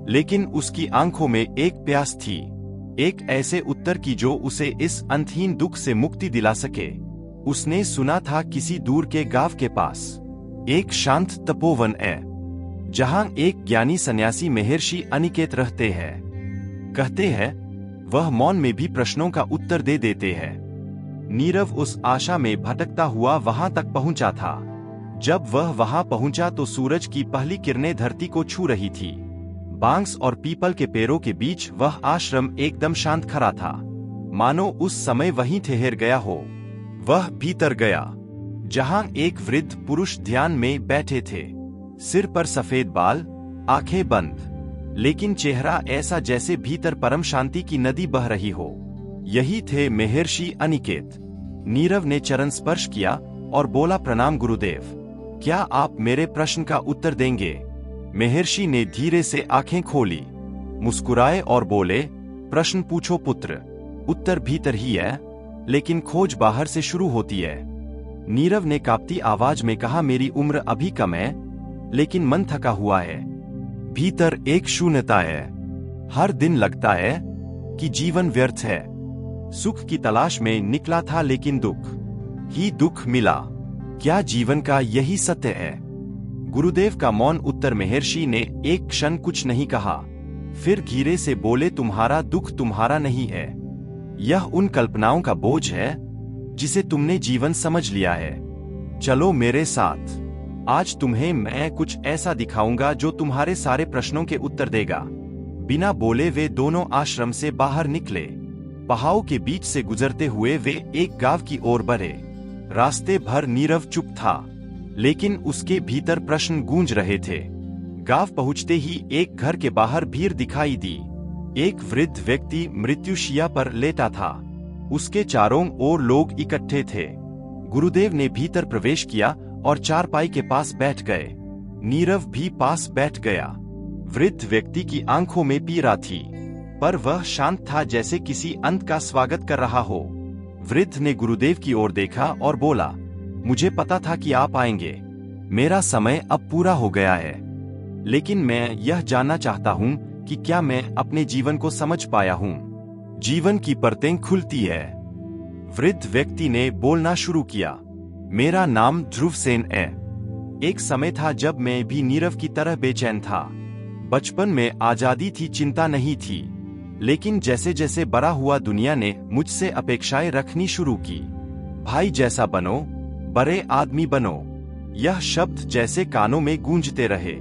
लेकिन उसकी आंखों में एक प्यास थी, एक ऐसे उत्तर की जो उसे इस अंतहीन दुख से मुक्ति दिला सके। उसने सुना था किसी दूर के गांव के पास एक शांत तपोवन है जहां एक ज्ञानी सन्यासी महर्षि अनिकेत रहते हैं। कहते हैं वह मौन में भी प्रश्नों का उत्तर दे देते हैं। नीरव उस आशा में भटकता हुआ वहां तक पहुंचा था। जब वह वहां पहुंचा तो सूरज की पहली किरणें धरती को छू रही थी। बांस और पीपल के पेड़ों के बीच वह आश्रम एकदम शांत खड़ा था, मानो उस समय वहीं ठहर गया हो। वह भीतर गया जहां एक वृद्ध पुरुष ध्यान में बैठे थे, सिर पर सफेद बाल, आंखें बंद, लेकिन चेहरा ऐसा जैसे भीतर परम शांति की नदी बह रही हो। यही थे महर्षि अनिकेत। नीरव ने चरण स्पर्श किया और बोला, प्रणाम गुरुदेव, क्या आप मेरे प्रश्न का उत्तर देंगे? महर्षि ने धीरे से आंखें खोली, मुस्कुराए और बोले, प्रश्न पूछो पुत्र, उत्तर भीतर ही है, लेकिन खोज बाहर से शुरू होती है। नीरव ने कांपती आवाज में कहा, मेरी उम्र अभी कम है, लेकिन मन थका हुआ है। भीतर एक शून्यता है। हर दिन लगता है कि जीवन व्यर्थ है। सुख की तलाश में निकला था लेकिन दुख ही दुख मिला। क्या जीवन का यही सत्य है? गुरुदेव का मौन उत्तर। महर्षि ने एक क्षण कुछ नहीं कहा, फिर धीरे से बोले, तुम्हारा दुख तुम्हारा नहीं है, यह उन कल्पनाओं का बोझ है जिसे तुमने जीवन समझ लिया है। चलो मेरे साथ। आज तुम्हें मैं कुछ ऐसा दिखाऊंगा जो तुम्हारे सारे प्रश्नों के उत्तर देगा। बिना बोले वे दोनों आश्रम से बाहर निकले। पहाड़ों के बीच से गुजरते हुए वे एक गांव की ओर बढ़े। रास्ते भर नीरव चुप था, लेकिन उसके भीतर प्रश्न गूंज रहे थे। गांव पहुंचते ही एक घर के बाहर भीड़ दिखाई दी। एक वृद्ध व्यक्ति मृत्युशैया पर लेटा था। उसके चारों ओर लोग इकट्ठे थे। गुरुदेव ने भीतर प्रवेश किया और चारपाई के पास बैठ गए। नीरव भी पास बैठ गया। वृद्ध व्यक्ति की आंखों में पीड़ा थी, पर वह शांत था, जैसे किसी अंत का स्वागत कर रहा हो। वृद्ध ने गुरुदेव की ओर देखा और बोला, मुझे पता था कि आप आएंगे। मेरा समय अब पूरा हो गया है, लेकिन मैं यह जानना चाहता हूँ कि क्या मैं अपने जीवन को समझ पाया हूँ। जीवन की परतें खुलती है। वृद्ध व्यक्ति ने बोलना शुरू किया, मेरा नाम ध्रुवसेन है। एक समय था जब मैं भी नीरव की तरह बेचैन था। बचपन में आजादी थी, चिंता नहीं थी, लेकिन जैसे जैसे बड़ा हुआ दुनिया ने मुझसे अपेक्षाएं रखनी शुरू की। भाई जैसा बनो, बड़े आदमी बनो, यह शब्द जैसे कानों में गूंजते रहे।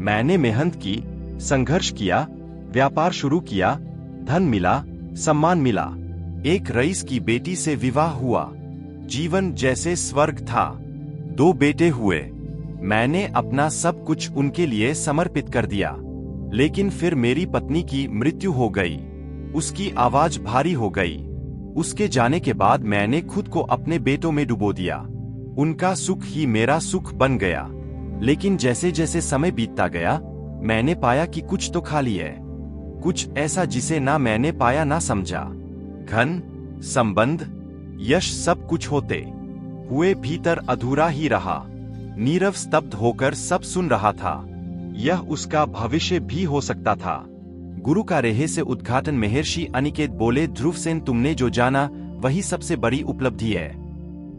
मैंने मेहनत की, संघर्ष किया, व्यापार शुरू किया, धन मिला, सम्मान मिला। एक रईस की बेटी से विवाह हुआ। जीवन जैसे स्वर्ग था। 2 बेटे हुए। मैंने अपना सब कुछ उनके लिए समर्पित कर दिया। लेकिन फिर मेरी पत्नी की मृत्यु हो गई। उसकी आवाज भारी हो गई। उसके जाने के बाद मैंने खुद को अपने बेटों में डुबो दिया। उनका सुख ही मेरा सुख बन गया। लेकिन जैसे जैसे समय बीतता गया, मैंने पाया कि कुछ तो खाली है, कुछ ऐसा जिसे ना मैंने पाया ना समझा। धन, संबंध, यश सब कुछ होते हुए भीतर अधूरा ही रहा। नीरव स्तब्ध होकर सब सुन रहा था। यह उसका भविष्य भी हो सकता था। गुरु का रहस्य उद्घाटन। महर्षि अनिकेत बोले, ध्रुवसेन, तुमने जो जाना वही सबसे बड़ी उपलब्धि है।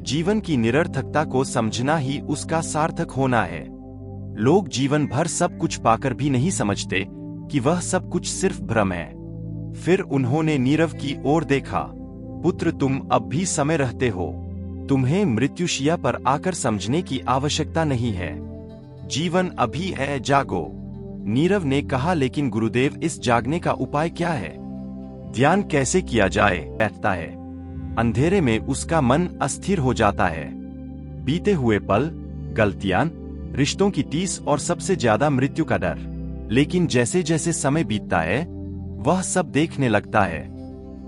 जीवन की निरर्थकता को समझना ही उसका सार्थक होना है। लोग जीवन भर सब कुछ पाकर भी नहीं समझते कि वह सब कुछ सिर्फ भ्रम है। फिर उन्होंने नीरव की ओर देखा। पुत्र, तुम अब भी समय रहते हो। तुम्हें मृत्युशैया पर आकर समझने की आवश्यकता नहीं है। जीवन अभी है, जागो। नीरव ने कहा, लेकिन गुरुदेव, इस जागने का उपाय क्या है? ध्यान कैसे किया जाए? बैठता है। अंधेरे में उसका मन अस्थिर हो जाता है। बीते हुए पल, गलतियां, रिश्तों की टीस और सबसे ज्यादा मृत्यु का डर। लेकिन जैसे जैसे समय बीतता है, वह सब देखने लगता है।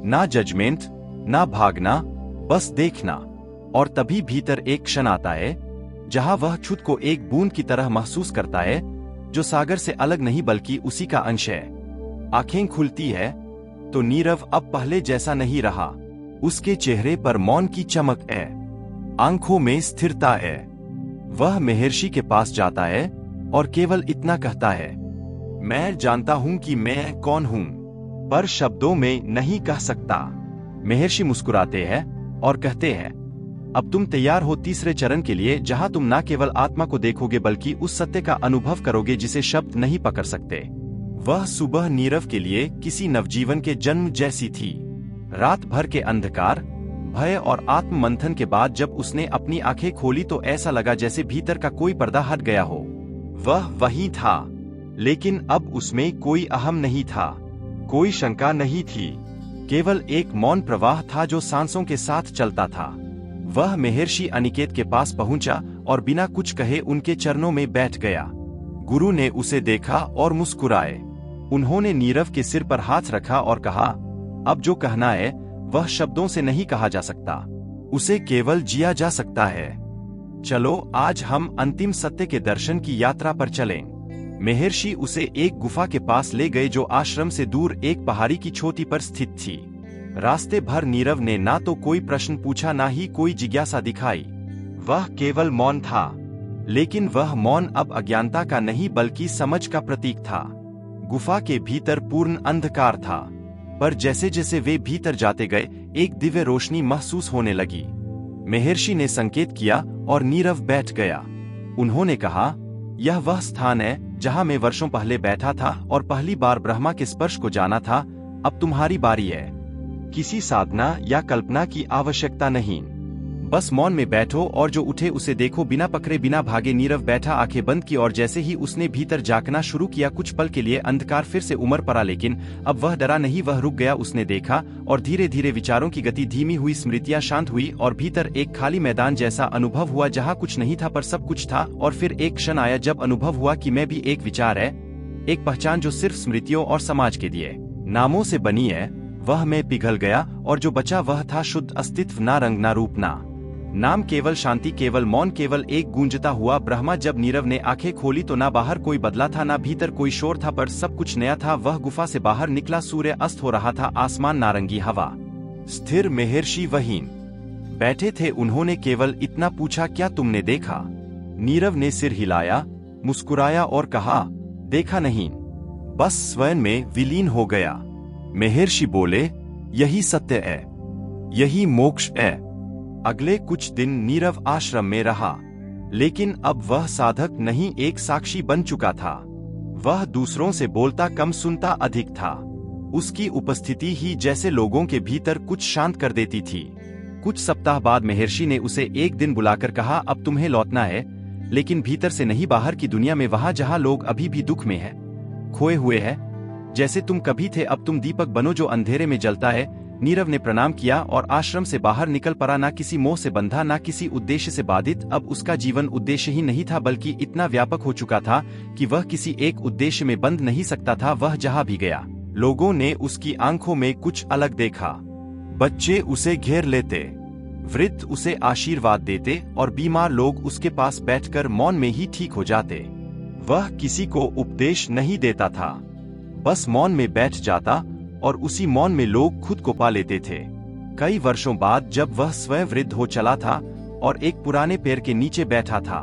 ना जजमेंट, ना भागना, बस देखना। और तभी भीतर एक क्षण आता है जहां वह खुद को एक बूंद की तरह महसूस करता है, जो सागर से अलग नहीं बल्कि उसी का अंश है। आंखें खुलती है तो नीरव अब पहले जैसा नहीं रहा। उसके चेहरे पर मौन की चमक है, आंखों में स्थिरता है। वह महर्षि के पास जाता है और केवल इतना कहता है, मैं जानता हूं कि मैं कौन हूं, पर शब्दों में नहीं कह सकता। महर्षि मुस्कुराते हैं और कहते हैं, अब तुम तैयार हो तीसरे चरण के लिए, जहां तुम न केवल आत्मा को देखोगे बल्कि उस सत्य का अनुभव करोगे जिसे शब्द नहीं पकड़ सकते। वह सुबह नीरव के लिए किसी नवजीवन के जन्म जैसी थी। रात भर के अंधकार, भय और आत्म मंथन के बाद जब उसने अपनी आंखें खोली तो ऐसा लगा जैसे भीतर का कोई पर्दा हट गया हो। वह वही था, लेकिन अब उसमें कोई अहम नहीं था, कोई शंका नहीं थी, केवल एक मौन प्रवाह था जो सांसों के साथ चलता था। वह महर्षि अनिकेत के पास पहुंचा और बिना कुछ कहे उनके चरणों में बैठ गया। गुरु ने उसे देखा और मुस्कुराए। उन्होंने नीरव के सिर पर हाथ रखा और कहा, अब जो कहना है वह शब्दों से नहीं कहा जा सकता, उसे केवल जिया जा सकता है। चलो आज हम अंतिम सत्य के दर्शन की यात्रा पर चलें। महर्षि उसे एक गुफा के पास ले गए जो आश्रम से दूर एक पहाड़ी की चोटी पर स्थित थी। रास्ते भर नीरव ने ना तो कोई प्रश्न पूछा ना ही कोई जिज्ञासा दिखाई। वह केवल मौन था, लेकिन वह मौन अब अज्ञानता का नहीं बल्कि समझ का प्रतीक था। गुफा के भीतर पूर्ण अंधकार था, पर जैसे जैसे वे भीतर जाते गए एक दिव्य रोशनी महसूस होने लगी। महर्षि ने संकेत किया और नीरव बैठ गया। उन्होंने कहा, यह वह स्थान है जहां मैं वर्षों पहले बैठा था और पहली बार ब्रह्मा के स्पर्श को जाना था। अब तुम्हारी बारी है। किसी साधना या कल्पना की आवश्यकता नहीं, बस मौन में बैठो और जो उठे उसे देखो, बिना पकड़े बिना भागे। नीरव बैठा, आंखें बंद की और जैसे ही उसने भीतर झांकना शुरू किया, कुछ पल के लिए अंधकार फिर से उमड़ पड़ा, लेकिन अब वह डरा नहीं, वह रुक गया। उसने देखा और धीरे धीरे विचारों की गति धीमी हुई, स्मृतियां शांत हुई और भीतर एक खाली मैदान जैसा अनुभव हुआ, जहाँ कुछ नहीं था पर सब कुछ था। और फिर एक क्षण आया जब अनुभव हुआ कि मैं भी एक विचार है, एक पहचान जो सिर्फ स्मृतियों और समाज के दिए नामों से बनी है। वह मैं पिघल गया और जो बचा वह था शुद्ध अस्तित्व, ना रंग ना रूप ना नाम, केवल शांति, केवल मौन, केवल एक गूंजता हुआ ब्रह्मा। जब नीरव ने आंखें खोली तो ना बाहर कोई बदला था, ना भीतर कोई शोर था, पर सब कुछ नया था। वह गुफा से बाहर निकला, सूर्य अस्त हो रहा था, आसमान नारंगी, हवा स्थिर। महर्षि वहीं बैठे थे, उन्होंने केवल इतना पूछा, क्या तुमने देखा? नीरव ने सिर हिलाया, मुस्कुराया और कहा, देखा नहीं, बस स्वयं में विलीन हो गया। महर्षि बोले, यही सत्य है, यही मोक्ष है। अगले कुछ दिन नीरव आश्रम में रहा, लेकिन अब वह साधक नहीं, एक साक्षी बन चुका था। वह दूसरों से बोलता कम, सुनता अधिक था। उसकी उपस्थिति ही जैसे लोगों के भीतर कुछ शांत कर देती थी। कुछ सप्ताह बाद महर्षि ने उसे एक दिन बुलाकर कहा, अब तुम्हें लौटना है, लेकिन भीतर से नहीं, बाहर की दुनिया में, वहां जहां लोग अभी भी दुख में है, खोए हुए हैं। जैसे तुम कभी थे, अब तुम दीपक बनो जो अंधेरे में जलता है। नीरव ने प्रणाम किया और आश्रम से बाहर निकल पड़ा, ना किसी मोह से बंधा, ना किसी उद्देश्य से बाधित। अब उसका जीवन उद्देश्य ही नहीं था, बल्कि इतना व्यापक हो चुका था कि वह किसी एक उद्देश्य में बंध नहीं सकता था। वह जहां भी गया, लोगों ने उसकी आंखों में कुछ अलग देखा। बच्चे उसे घेर लेते, वृद्ध उसे आशीर्वाद देते और बीमार लोग उसके पास बैठकर मौन में ही ठीक हो जाते। वह किसी को उपदेश नहीं देता था, बस मौन में बैठ जाता और उसी मौन में लोग खुद को पा लेते थे। कई वर्षों बाद जब वह स्वयं वृद्ध हो चला था और एक पुराने पेड़ के नीचे बैठा था,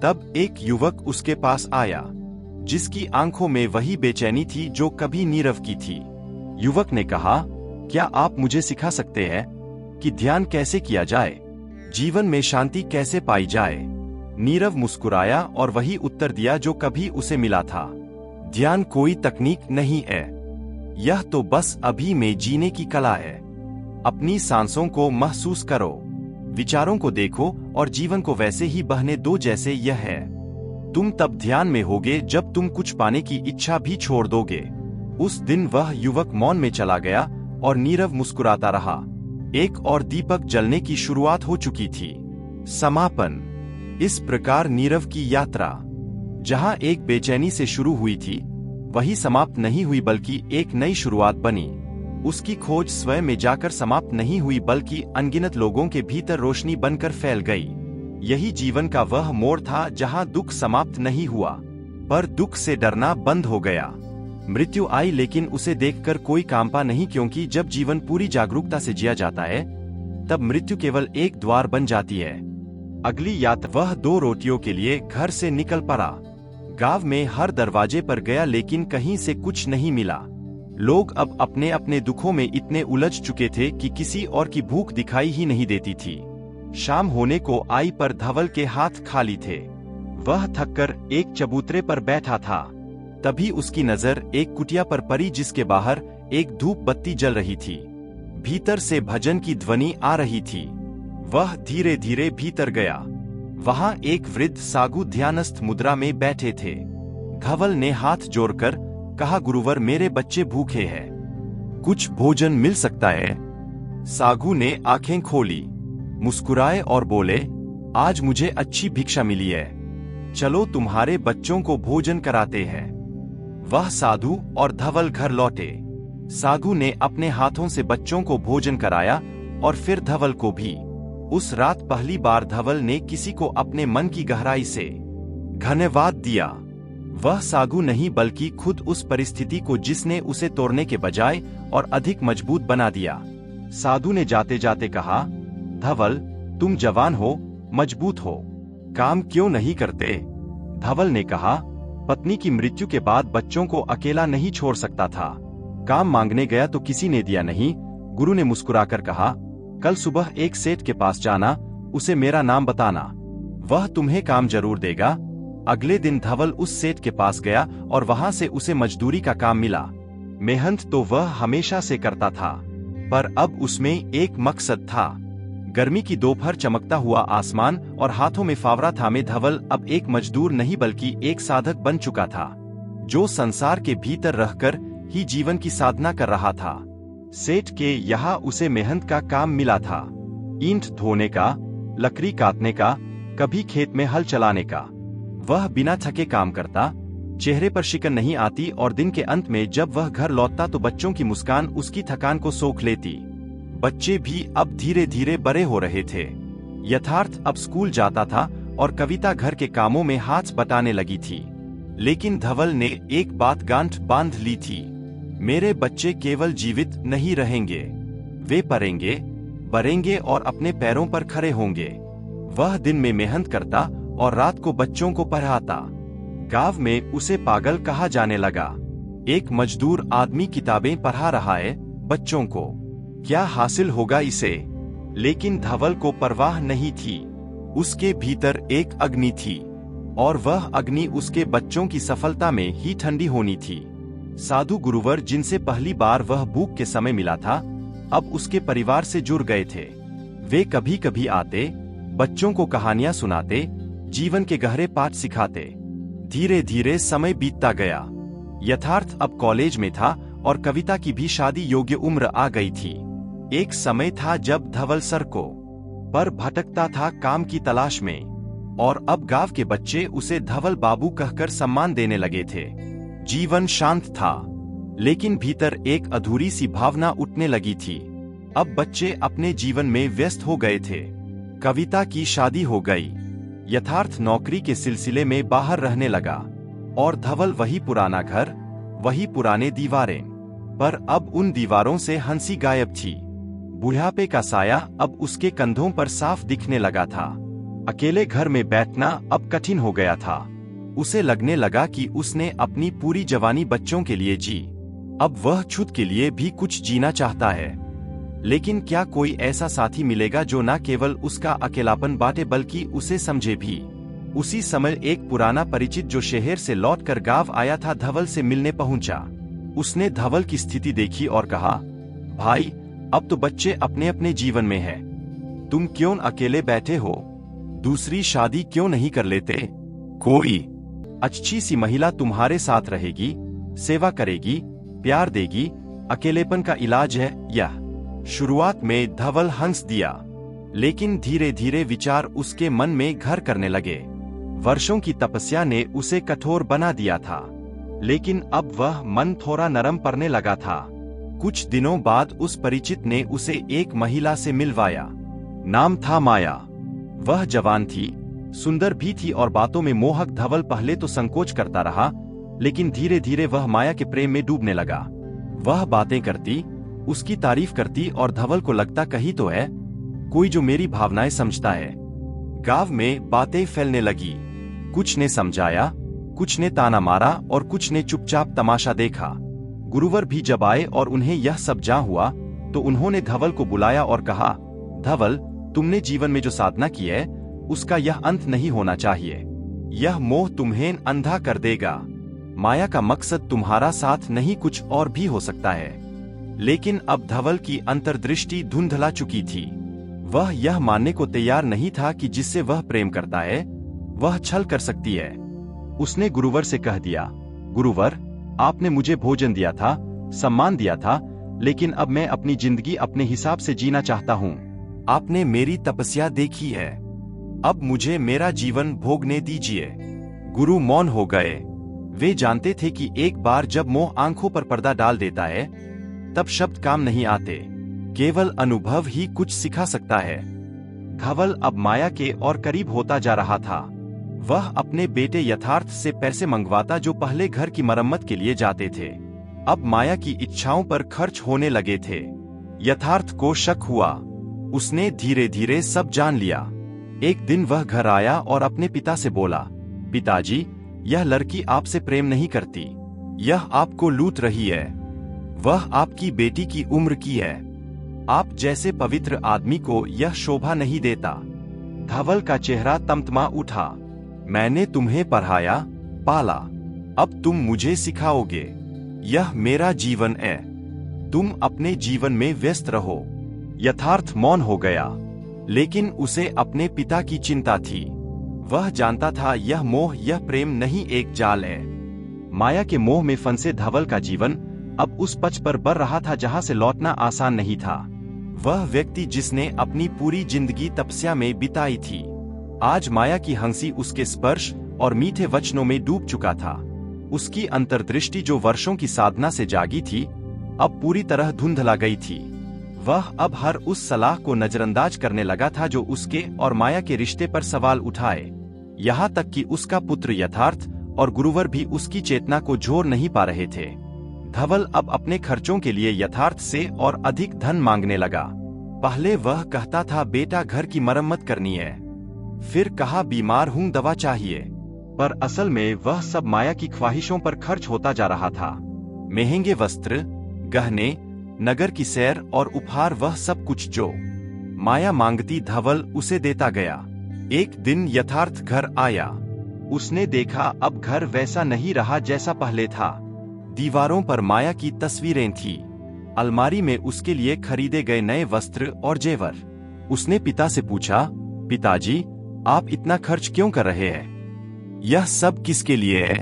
तब एक युवक उसके पास आया, जिसकी आंखों में वही बेचैनी थी जो कभी नीरव की थी। युवक ने कहा, क्या आप मुझे सिखा सकते हैं कि ध्यान कैसे किया जाए, जीवन में शांति कैसे पाई जाए? नीरव मुस्कुराया और वही उत्तर दिया जो कभी उसे मिला था, ध्यान कोई तकनीक नहीं है, यह तो बस अभी में जीने की कला है। अपनी सांसों को महसूस करो, विचारों को देखो और जीवन को वैसे ही बहने दो जैसे यह है। तुम तब ध्यान में होगे जब तुम कुछ पाने की इच्छा भी छोड़ दोगे। उस दिन वह युवक मौन में चला गया और नीरव मुस्कुराता रहा। एक और दीपक जलने की शुरुआत हो चुकी थी। समापन। इस प्रकार नीरव की यात्रा, जहां एक बेचैनी से शुरू हुई थी, वही समाप्त नहीं हुई बल्कि एक नई शुरुआत बनी। उसकी खोज स्वयं में जाकर समाप्त नहीं हुई बल्कि अनगिनत लोगों के भीतर रोशनी बनकर फैल गई। यही जीवन का वह मोड़ था जहां दुख समाप्त नहीं हुआ, पर दुख से डरना बंद हो गया। मृत्यु आई लेकिन उसे देखकर कोई कांपा नहीं, क्योंकि जब जीवन पूरी जागरूकता से जिया जाता है तब मृत्यु केवल एक द्वार बन जाती है। अगली यात्रा, वह 2 रोटियों के लिए घर से निकल पड़ा। गांव में हर दरवाजे पर गया लेकिन कहीं से कुछ नहीं मिला। लोग अब अपने अपने दुखों में इतने उलझ चुके थे कि किसी और की भूख दिखाई ही नहीं देती थी। शाम होने को आई पर धवल के हाथ खाली थे। वह थककर एक चबूतरे पर बैठा था। तभी उसकी नजर एक कुटिया पर पड़ी जिसके बाहर एक धूप बत्ती जल रही थी। भीतर से भजन की ध्वनि आ रही थी। वह धीरे धीरे भीतर गया। वहां एक वृद्ध साधु ध्यानस्थ मुद्रा में बैठे थे। धवल ने हाथ जोड़कर कहा, गुरुवर, मेरे बच्चे भूखे हैं, कुछ भोजन मिल सकता है? साधु ने आंखें खोली, मुस्कुराए और बोले, आज मुझे अच्छी भिक्षा मिली है, चलो तुम्हारे बच्चों को भोजन कराते हैं। वह साधु और धवल घर लौटे। साधु ने अपने हाथों से बच्चों को भोजन कराया और फिर धवल को भी। उस रात पहली बार धवल ने किसी को अपने मन की गहराई से धन्यवाद दिया। वह साधु नहीं बल्कि खुद उस परिस्थिति को जिसने उसे तोड़ने के बजाय और अधिक मजबूत बना दिया। साधु ने जाते जाते कहा, धवल, तुम जवान हो, मजबूत हो, काम क्यों नहीं करते? धवल ने कहा, पत्नी की मृत्यु के बाद बच्चों को अकेला नहीं छोड़ सकता था। काम मांगने गया तो किसी ने दिया नहीं। गुरु ने मुस्कुराकर कहा, कल सुबह एक सेठ के पास जाना, उसे मेरा नाम बताना, वह तुम्हें काम जरूर देगा। अगले दिन धवल उस सेठ के पास गया और वहां से उसे मजदूरी का काम मिला। मेहनत तो वह हमेशा से करता था, पर अब उसमें एक मकसद था। गर्मी की दोपहर, चमकता हुआ आसमान और हाथों में फावड़ा थामे धवल अब एक मजदूर नहीं बल्कि एक साधक बन चुका था, जो संसार के भीतर रहकर ही जीवन की साधना कर रहा था। सेठ के यहाँ उसे मेहनत का काम मिला था, ईंट धोने का, लकड़ी काटने का, कभी खेत में हल चलाने का। वह बिना थके काम करता, चेहरे पर शिकन नहीं आती और दिन के अंत में जब वह घर लौटता तो बच्चों की मुस्कान उसकी थकान को सोख लेती। बच्चे भी अब धीरे धीरे बड़े हो रहे थे। यथार्थ अब स्कूल जाता था और कविता घर के कामों में हाथ बटाने लगी थी। लेकिन धवल ने एक बात गांठ बांध ली थी, मेरे बच्चे केवल जीवित नहीं रहेंगे, वे पढ़ेंगे, बढ़ेंगे और अपने पैरों पर खड़े होंगे। वह दिन में मेहनत करता और रात को बच्चों को पढ़ाता। गांव में उसे पागल कहा जाने लगा। एक मजदूर आदमी किताबें पढ़ा रहा है, बच्चों को क्या हासिल होगा इसे? लेकिन धवल को परवाह नहीं थी। उसके भीतर एक अग्नि थी और वह अग्नि उसके बच्चों की सफलता में ही ठंडी होनी थी। साधु गुरुवर जिनसे पहली बार वह भूख के समय मिला था, अब उसके परिवार से जुड़ गए थे। वे कभी कभी आते, बच्चों को कहानियां सुनाते, जीवन के गहरे पाठ सिखाते। धीरे धीरे समय बीतता गया। यथार्थ अब कॉलेज में था और कविता की भी शादी योग्य उम्र आ गई थी। एक समय था जब धवल सड़कों पर भटकता था काम की तलाश में, और अब गांव के बच्चे उसे धवल बाबू कहकर सम्मान देने लगे थे। जीवन शांत था, लेकिन भीतर एक अधूरी सी भावना उठने लगी थी। अब बच्चे अपने जीवन में व्यस्त हो गए थे। कविता की शादी हो गई, यथार्थ नौकरी के सिलसिले में बाहर रहने लगा, और धवल वही पुराना घर, वही पुराने दीवारें, पर अब उन दीवारों से हंसी गायब थी। बुढ़ापे का साया अब उसके कंधों पर साफ दिखने लगा था। अकेले घर में बैठना अब कठिन हो गया था। उसे लगने लगा कि उसने अपनी पूरी जवानी बच्चों के लिए जी, अब वह खुद के लिए भी कुछ जीना चाहता है। लेकिन क्या कोई ऐसा साथी मिलेगा जो न केवल उसका अकेलापन बांटे बल्कि उसे समझे भी? उसी समय एक पुराना परिचित जो शहर से लौटकर गांव आया था, धवल से मिलने पहुंचा। उसने धवल की स्थिति देखी और कहा, भाई, अब तो बच्चे अपने अपने जीवन में हैं, तुम क्यों अकेले बैठे हो? दूसरी शादी क्यों नहीं कर लेते? कोई अच्छी सी महिला तुम्हारे साथ रहेगी, सेवा करेगी, प्यार देगी, अकेलेपन का इलाज है यह। शुरुआत में धवल हंस दिया, लेकिन धीरे धीरे विचार उसके मन में घर करने लगे। वर्षों की तपस्या ने उसे कठोर बना दिया था, लेकिन अब वह मन थोड़ा नरम पड़ने लगा था। कुछ दिनों बाद उस परिचित ने उसे एक महिला से मिलवाया। नाम था माया। वह जवान थी, सुंदर भी थी और बातों में मोहक। धवल पहले तो संकोच करता रहा, लेकिन धीरे धीरे वह माया के प्रेम में डूबने लगा। वह बातें करती, उसकी तारीफ करती और धवल को लगता कहीं तो है कोई जो मेरी भावनाएं समझता है। गांव में बातें फैलने लगी। कुछ ने समझाया, कुछ ने ताना मारा और कुछ ने चुपचाप तमाशा देखा। गुरुवर भी जब आए और उन्हें यह सब जान हुआ तो उन्होंने धवल को बुलाया और कहा, धवल, तुमने जीवन में जो साधना की है उसका यह अंत नहीं होना चाहिए। यह मोह तुम्हें अंधा कर देगा। माया का मकसद तुम्हारा साथ नहीं, कुछ और भी हो सकता है। लेकिन अब धवल की अंतर्दृष्टि धुंधला चुकी थी। वह यह मानने को तैयार नहीं था कि जिससे वह प्रेम करता है वह छल कर सकती है। उसने गुरुवर से कह दिया, गुरुवर, आपने मुझे भोजन दिया था, सम्मान दिया था, लेकिन अब मैं अपनी जिंदगी अपने हिसाब से जीना चाहता हूँ। आपने मेरी तपस्या देखी है, अब मुझे मेरा जीवन भोगने दीजिए। गुरु मौन हो गए। वे जानते थे कि एक बार जब मोह आंखों पर पर्दा डाल देता है तब शब्द काम नहीं आते, केवल अनुभव ही कुछ सिखा सकता है। धवल अब माया के और करीब होता जा रहा था। वह अपने बेटे यथार्थ से पैसे मंगवाता जो पहले घर की मरम्मत के लिए जाते थे, अब माया की इच्छाओं पर खर्च होने लगे थे। यथार्थ को शक हुआ। उसने धीरे धीरे सब जान लिया। एक दिन वह घर आया और अपने पिता से बोला, पिताजी, यह लड़की आपसे प्रेम नहीं करती, यह आपको लूट रही है। वह आपकी बेटी की उम्र की है। आप जैसे पवित्र आदमी को यह शोभा नहीं देता। धवल का चेहरा तमतमा उठा। मैंने तुम्हें पढ़ाया, पाला, अब तुम मुझे सिखाओगे। यह मेरा जीवन है, तुम अपने जीवन में व्यस्त रहो। यथार्थ मौन हो गया। लेकिन उसे अपने पिता की चिंता थी। वह जानता था यह मोह, यह प्रेम नहीं, एक जाल है। माया के मोह में फंसे धवल का जीवन अब उस पच पर बढ़ रहा था जहां से लौटना आसान नहीं था। वह व्यक्ति जिसने अपनी पूरी जिंदगी तपस्या में बिताई थी, आज माया की हंसी उसके स्पर्श और मीठे वचनों में डूब चुका था। उसकी अंतर्दृष्टि जो वर्षों की साधना से जागी थी, अब पूरी तरह धुंधला गई थी। वह अब हर उस सलाह को नजरअंदाज करने लगा था जो उसके और माया के रिश्ते पर सवाल उठाए। यहाँ तक कि उसका पुत्र यथार्थ और गुरुवर भी उसकी चेतना को जोड़ नहीं पा रहे थे। धवल अब अपने खर्चों के लिए यथार्थ से और अधिक धन मांगने लगा। पहले वह कहता था बेटा घर की मरम्मत करनी है, फिर कहा बीमार हूँ दवा चाहिए, पर असल में वह सब माया की ख्वाहिशों पर खर्च होता जा रहा था। महंगे वस्त्र, गहने, नगर की सैर और उपहार, वह सब कुछ जो माया मांगती धवल उसे देता गया। एक दिन यथार्थ घर आया। उसने देखा अब घर वैसा नहीं रहा जैसा पहले था। दीवारों पर माया की तस्वीरें थी, अलमारी में उसके लिए खरीदे गए नए वस्त्र और जेवर। उसने पिता से पूछा, पिताजी आप इतना खर्च क्यों कर रहे हैं? यह सब किसके लिए है?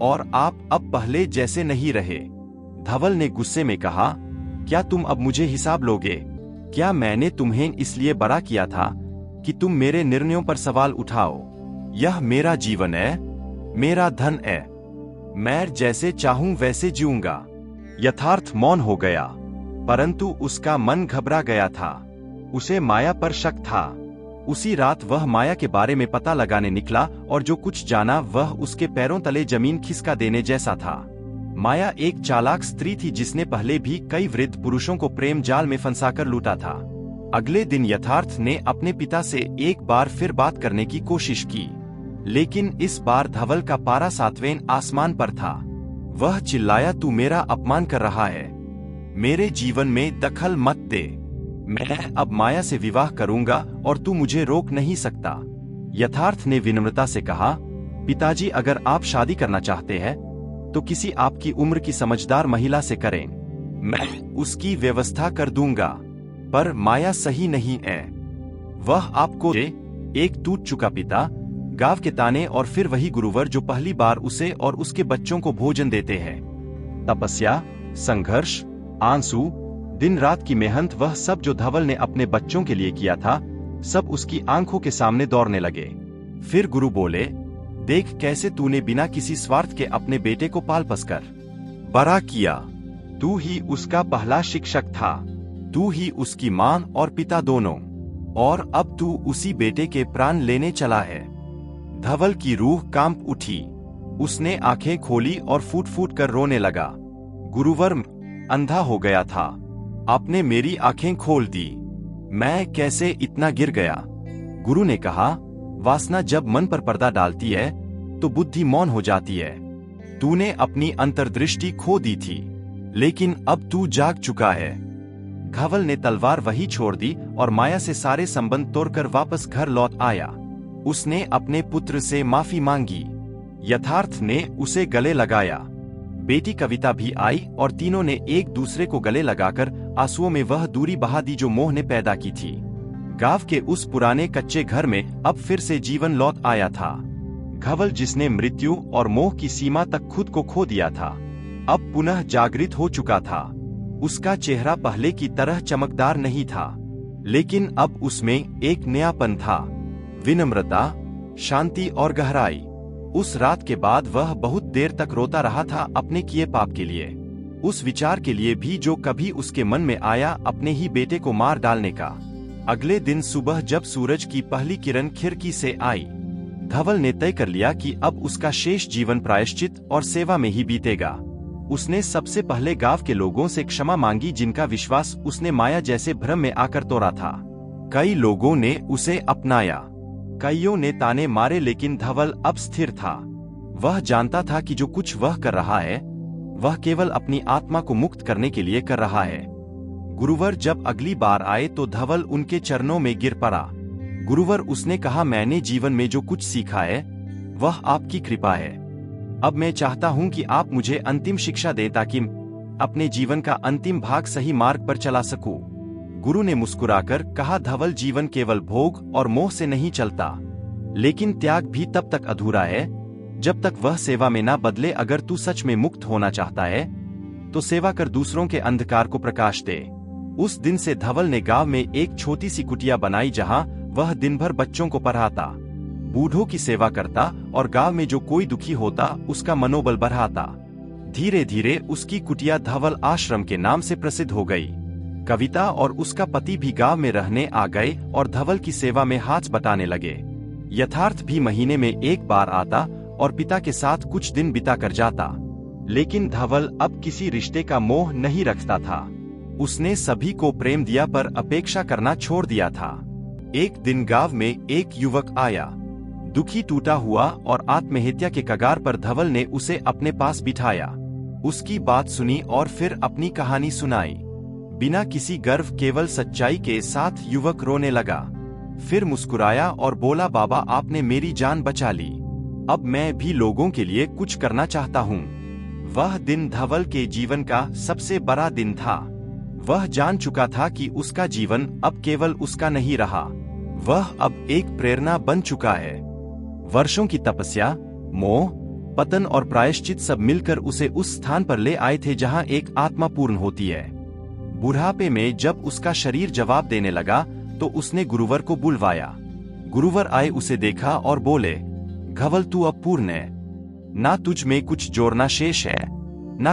और आप अब पहले जैसे नहीं रहे। धवल ने गुस्से में कहा, क्या तुम अब मुझे हिसाब लोगे? क्या मैंने तुम्हें इसलिए बड़ा किया था कि तुम मेरे निर्णयों पर सवाल उठाओ? यह मेरा जीवन है, मेरा धन है, मैं जैसे चाहूं वैसे जीऊंगा। यथार्थ मौन हो गया, परंतु उसका मन घबरा गया था। उसे माया पर शक था। उसी रात वह माया के बारे में पता लगाने निकला और जो कुछ जाना वह उसके पैरों तले जमीन खिसका देने जैसा था। माया एक चालाक स्त्री थी जिसने पहले भी कई वृद्ध पुरुषों को प्रेम जाल में फंसाकर लूटा था। अगले दिन यथार्थ ने अपने पिता से एक बार फिर बात करने की कोशिश की, लेकिन इस बार धवल का पारा 7वें आसमान पर था। वह चिल्लाया, तू मेरा अपमान कर रहा है, मेरे जीवन में दखल मत दे। मैं अब माया से विवाह करूंगा और तू मुझे रोक नहीं सकता। यथार्थ ने विनम्रता से कहा, पिताजी अगर आप शादी करना चाहते हैं तो किसी आपकी उम्र की समझदार महिला से करें, मैं उसकी व्यवस्था कर दूंगा। पर माया सही नहीं है, वह आपको एक टूट चुका पिता, गांव के ताने और फिर वही गुरुवर जो पहली बार उसे और उसके बच्चों को भोजन देते हैं। तपस्या, संघर्ष, आंसू, दिन रात की मेहनत, वह सब जो धवल ने अपने बच्चों के लिए किया था, सब उसकी आंखों के सामने दौड़ने लगे। फिर गुरु बोले, देख कैसे तूने बिना किसी स्वार्थ के अपने बेटे को पाल पस कर बड़ा किया। तू ही उसका पहला शिक्षक था, तू ही उसकी मां और पिता दोनों, और अब तू उसी बेटे के प्राण लेने चला है। धवल की रूह कांप उठी। उसने आंखें खोली और फूट फूट कर रोने लगा। गुरुवर अंधा हो गया था, आपने मेरी आंखें खोल दी, मैं कैसे इतना गिर गया। गुरु ने कहा, वासना जब मन पर पर्दा डालती है तो बुद्धि मौन हो जाती है। तूने अपनी अंतर्दृष्टि खो दी थी, लेकिन अब तू जाग चुका है। धवल ने तलवार वही छोड़ दी और माया से सारे संबंध तोड़कर वापस घर लौट आया। उसने अपने पुत्र से माफी मांगी। यथार्थ ने उसे गले लगाया। बेटी कविता भी आई और तीनों ने एक दूसरे को गले लगाकर आंसुओं में वह दूरी बहा दी जो मोह ने पैदा की थी। गांव के उस पुराने कच्चे घर में अब फिर से जीवन लौट आया था। धवल जिसने मृत्यु और मोह की सीमा तक खुद को खो दिया था, अब पुनः जागृत हो चुका था। उसका चेहरा पहले की तरह चमकदार नहीं था, लेकिन अब उसमें एक नयापन था, विनम्रता, शांति और गहराई। उस रात के बाद वह बहुत देर तक रोता रहा था अपने किए पाप के लिए, उस विचार के लिए भी जो कभी उसके मन में आया अपने ही बेटे को मार डालने का। अगले दिन सुबह जब सूरज की पहली किरण खिड़की से आई, धवल ने तय कर लिया कि अब उसका शेष जीवन प्रायश्चित और सेवा में ही बीतेगा। उसने सबसे पहले गांव के लोगों से क्षमा मांगी जिनका विश्वास उसने माया जैसे भ्रम में आकर तोड़ा था। कई लोगों ने उसे अपनाया, कईयों ने ताने मारे, लेकिन धवल अब स्थिर था। वह जानता था कि जो कुछ वह कर रहा है वह केवल अपनी आत्मा को मुक्त करने के लिए कर रहा है। गुरुवर जब अगली बार आए तो धवल उनके चरणों में गिर पड़ा। गुरुवर, उसने कहा, मैंने जीवन में जो कुछ सीखा है वह आपकी कृपा है। अब मैं चाहता हूं कि आप मुझे अंतिम शिक्षा दें ताकि अपने जीवन का अंतिम भाग सही मार्ग पर चला सकूं। गुरु ने मुस्कुराकर कहा, धवल, जीवन केवल भोग और मोह से नहीं चलता, लेकिन त्याग भी तब तक अधूरा है जब तक वह सेवा में ना बदले। अगर तू सच में मुक्त होना चाहता है तो सेवा कर, दूसरों के अंधकार को प्रकाश दे। उस दिन से धवल ने गांव में एक छोटी सी कुटिया बनाई जहां वह दिन भर बच्चों को पढ़ाता, बूढ़ों की सेवा करता और गांव में जो कोई दुखी होता उसका मनोबल बढ़ाता। धीरे धीरे उसकी कुटिया धवल आश्रम के नाम से प्रसिद्ध हो गई। कविता और उसका पति भी गांव में रहने आ गए और धवल की सेवा में हाथ बटाने लगे। यथार्थ भी महीने में एक बार आता और पिता के साथ कुछ दिन बिता कर जाता, लेकिन धवल अब किसी रिश्ते का मोह नहीं रखता था। उसने सभी को प्रेम दिया पर अपेक्षा करना छोड़ दिया था। एक दिन गांव में एक युवक आया, दुखी टूटा हुआ और आत्महत्या के कगार पर। धवल ने उसे अपने पास बिठाया, उसकी बात सुनी और फिर अपनी कहानी सुनाई। बिना किसी गर्व, केवल सच्चाई के साथ युवक रोने लगा। फिर मुस्कुराया और बोला, बाबा, आपने मेरी जान बचा ली, अब मैं भी लोगों के लिए कुछ करना चाहता हूँ। वह दिन धवल के जीवन का सबसे बड़ा दिन था। वह जान चुका था कि उसका जीवन अब केवल उसका नहीं रहा, वह अब एक प्रेरणा बन चुका है। वर्षों की तपस्या, मोह, पतन और प्रायश्चित सब मिलकर उसे उस स्थान पर ले आए थे जहां एक आत्मा पूर्ण होती है। बुढ़ापे में जब उसका शरीर जवाब देने लगा तो उसने गुरुवर को बुलवाया। गुरुवर आए, उसे देखा और बोले, धवल, तू अब पूर्ण है, ना तुझ में कुछ जोड़ना शेष है।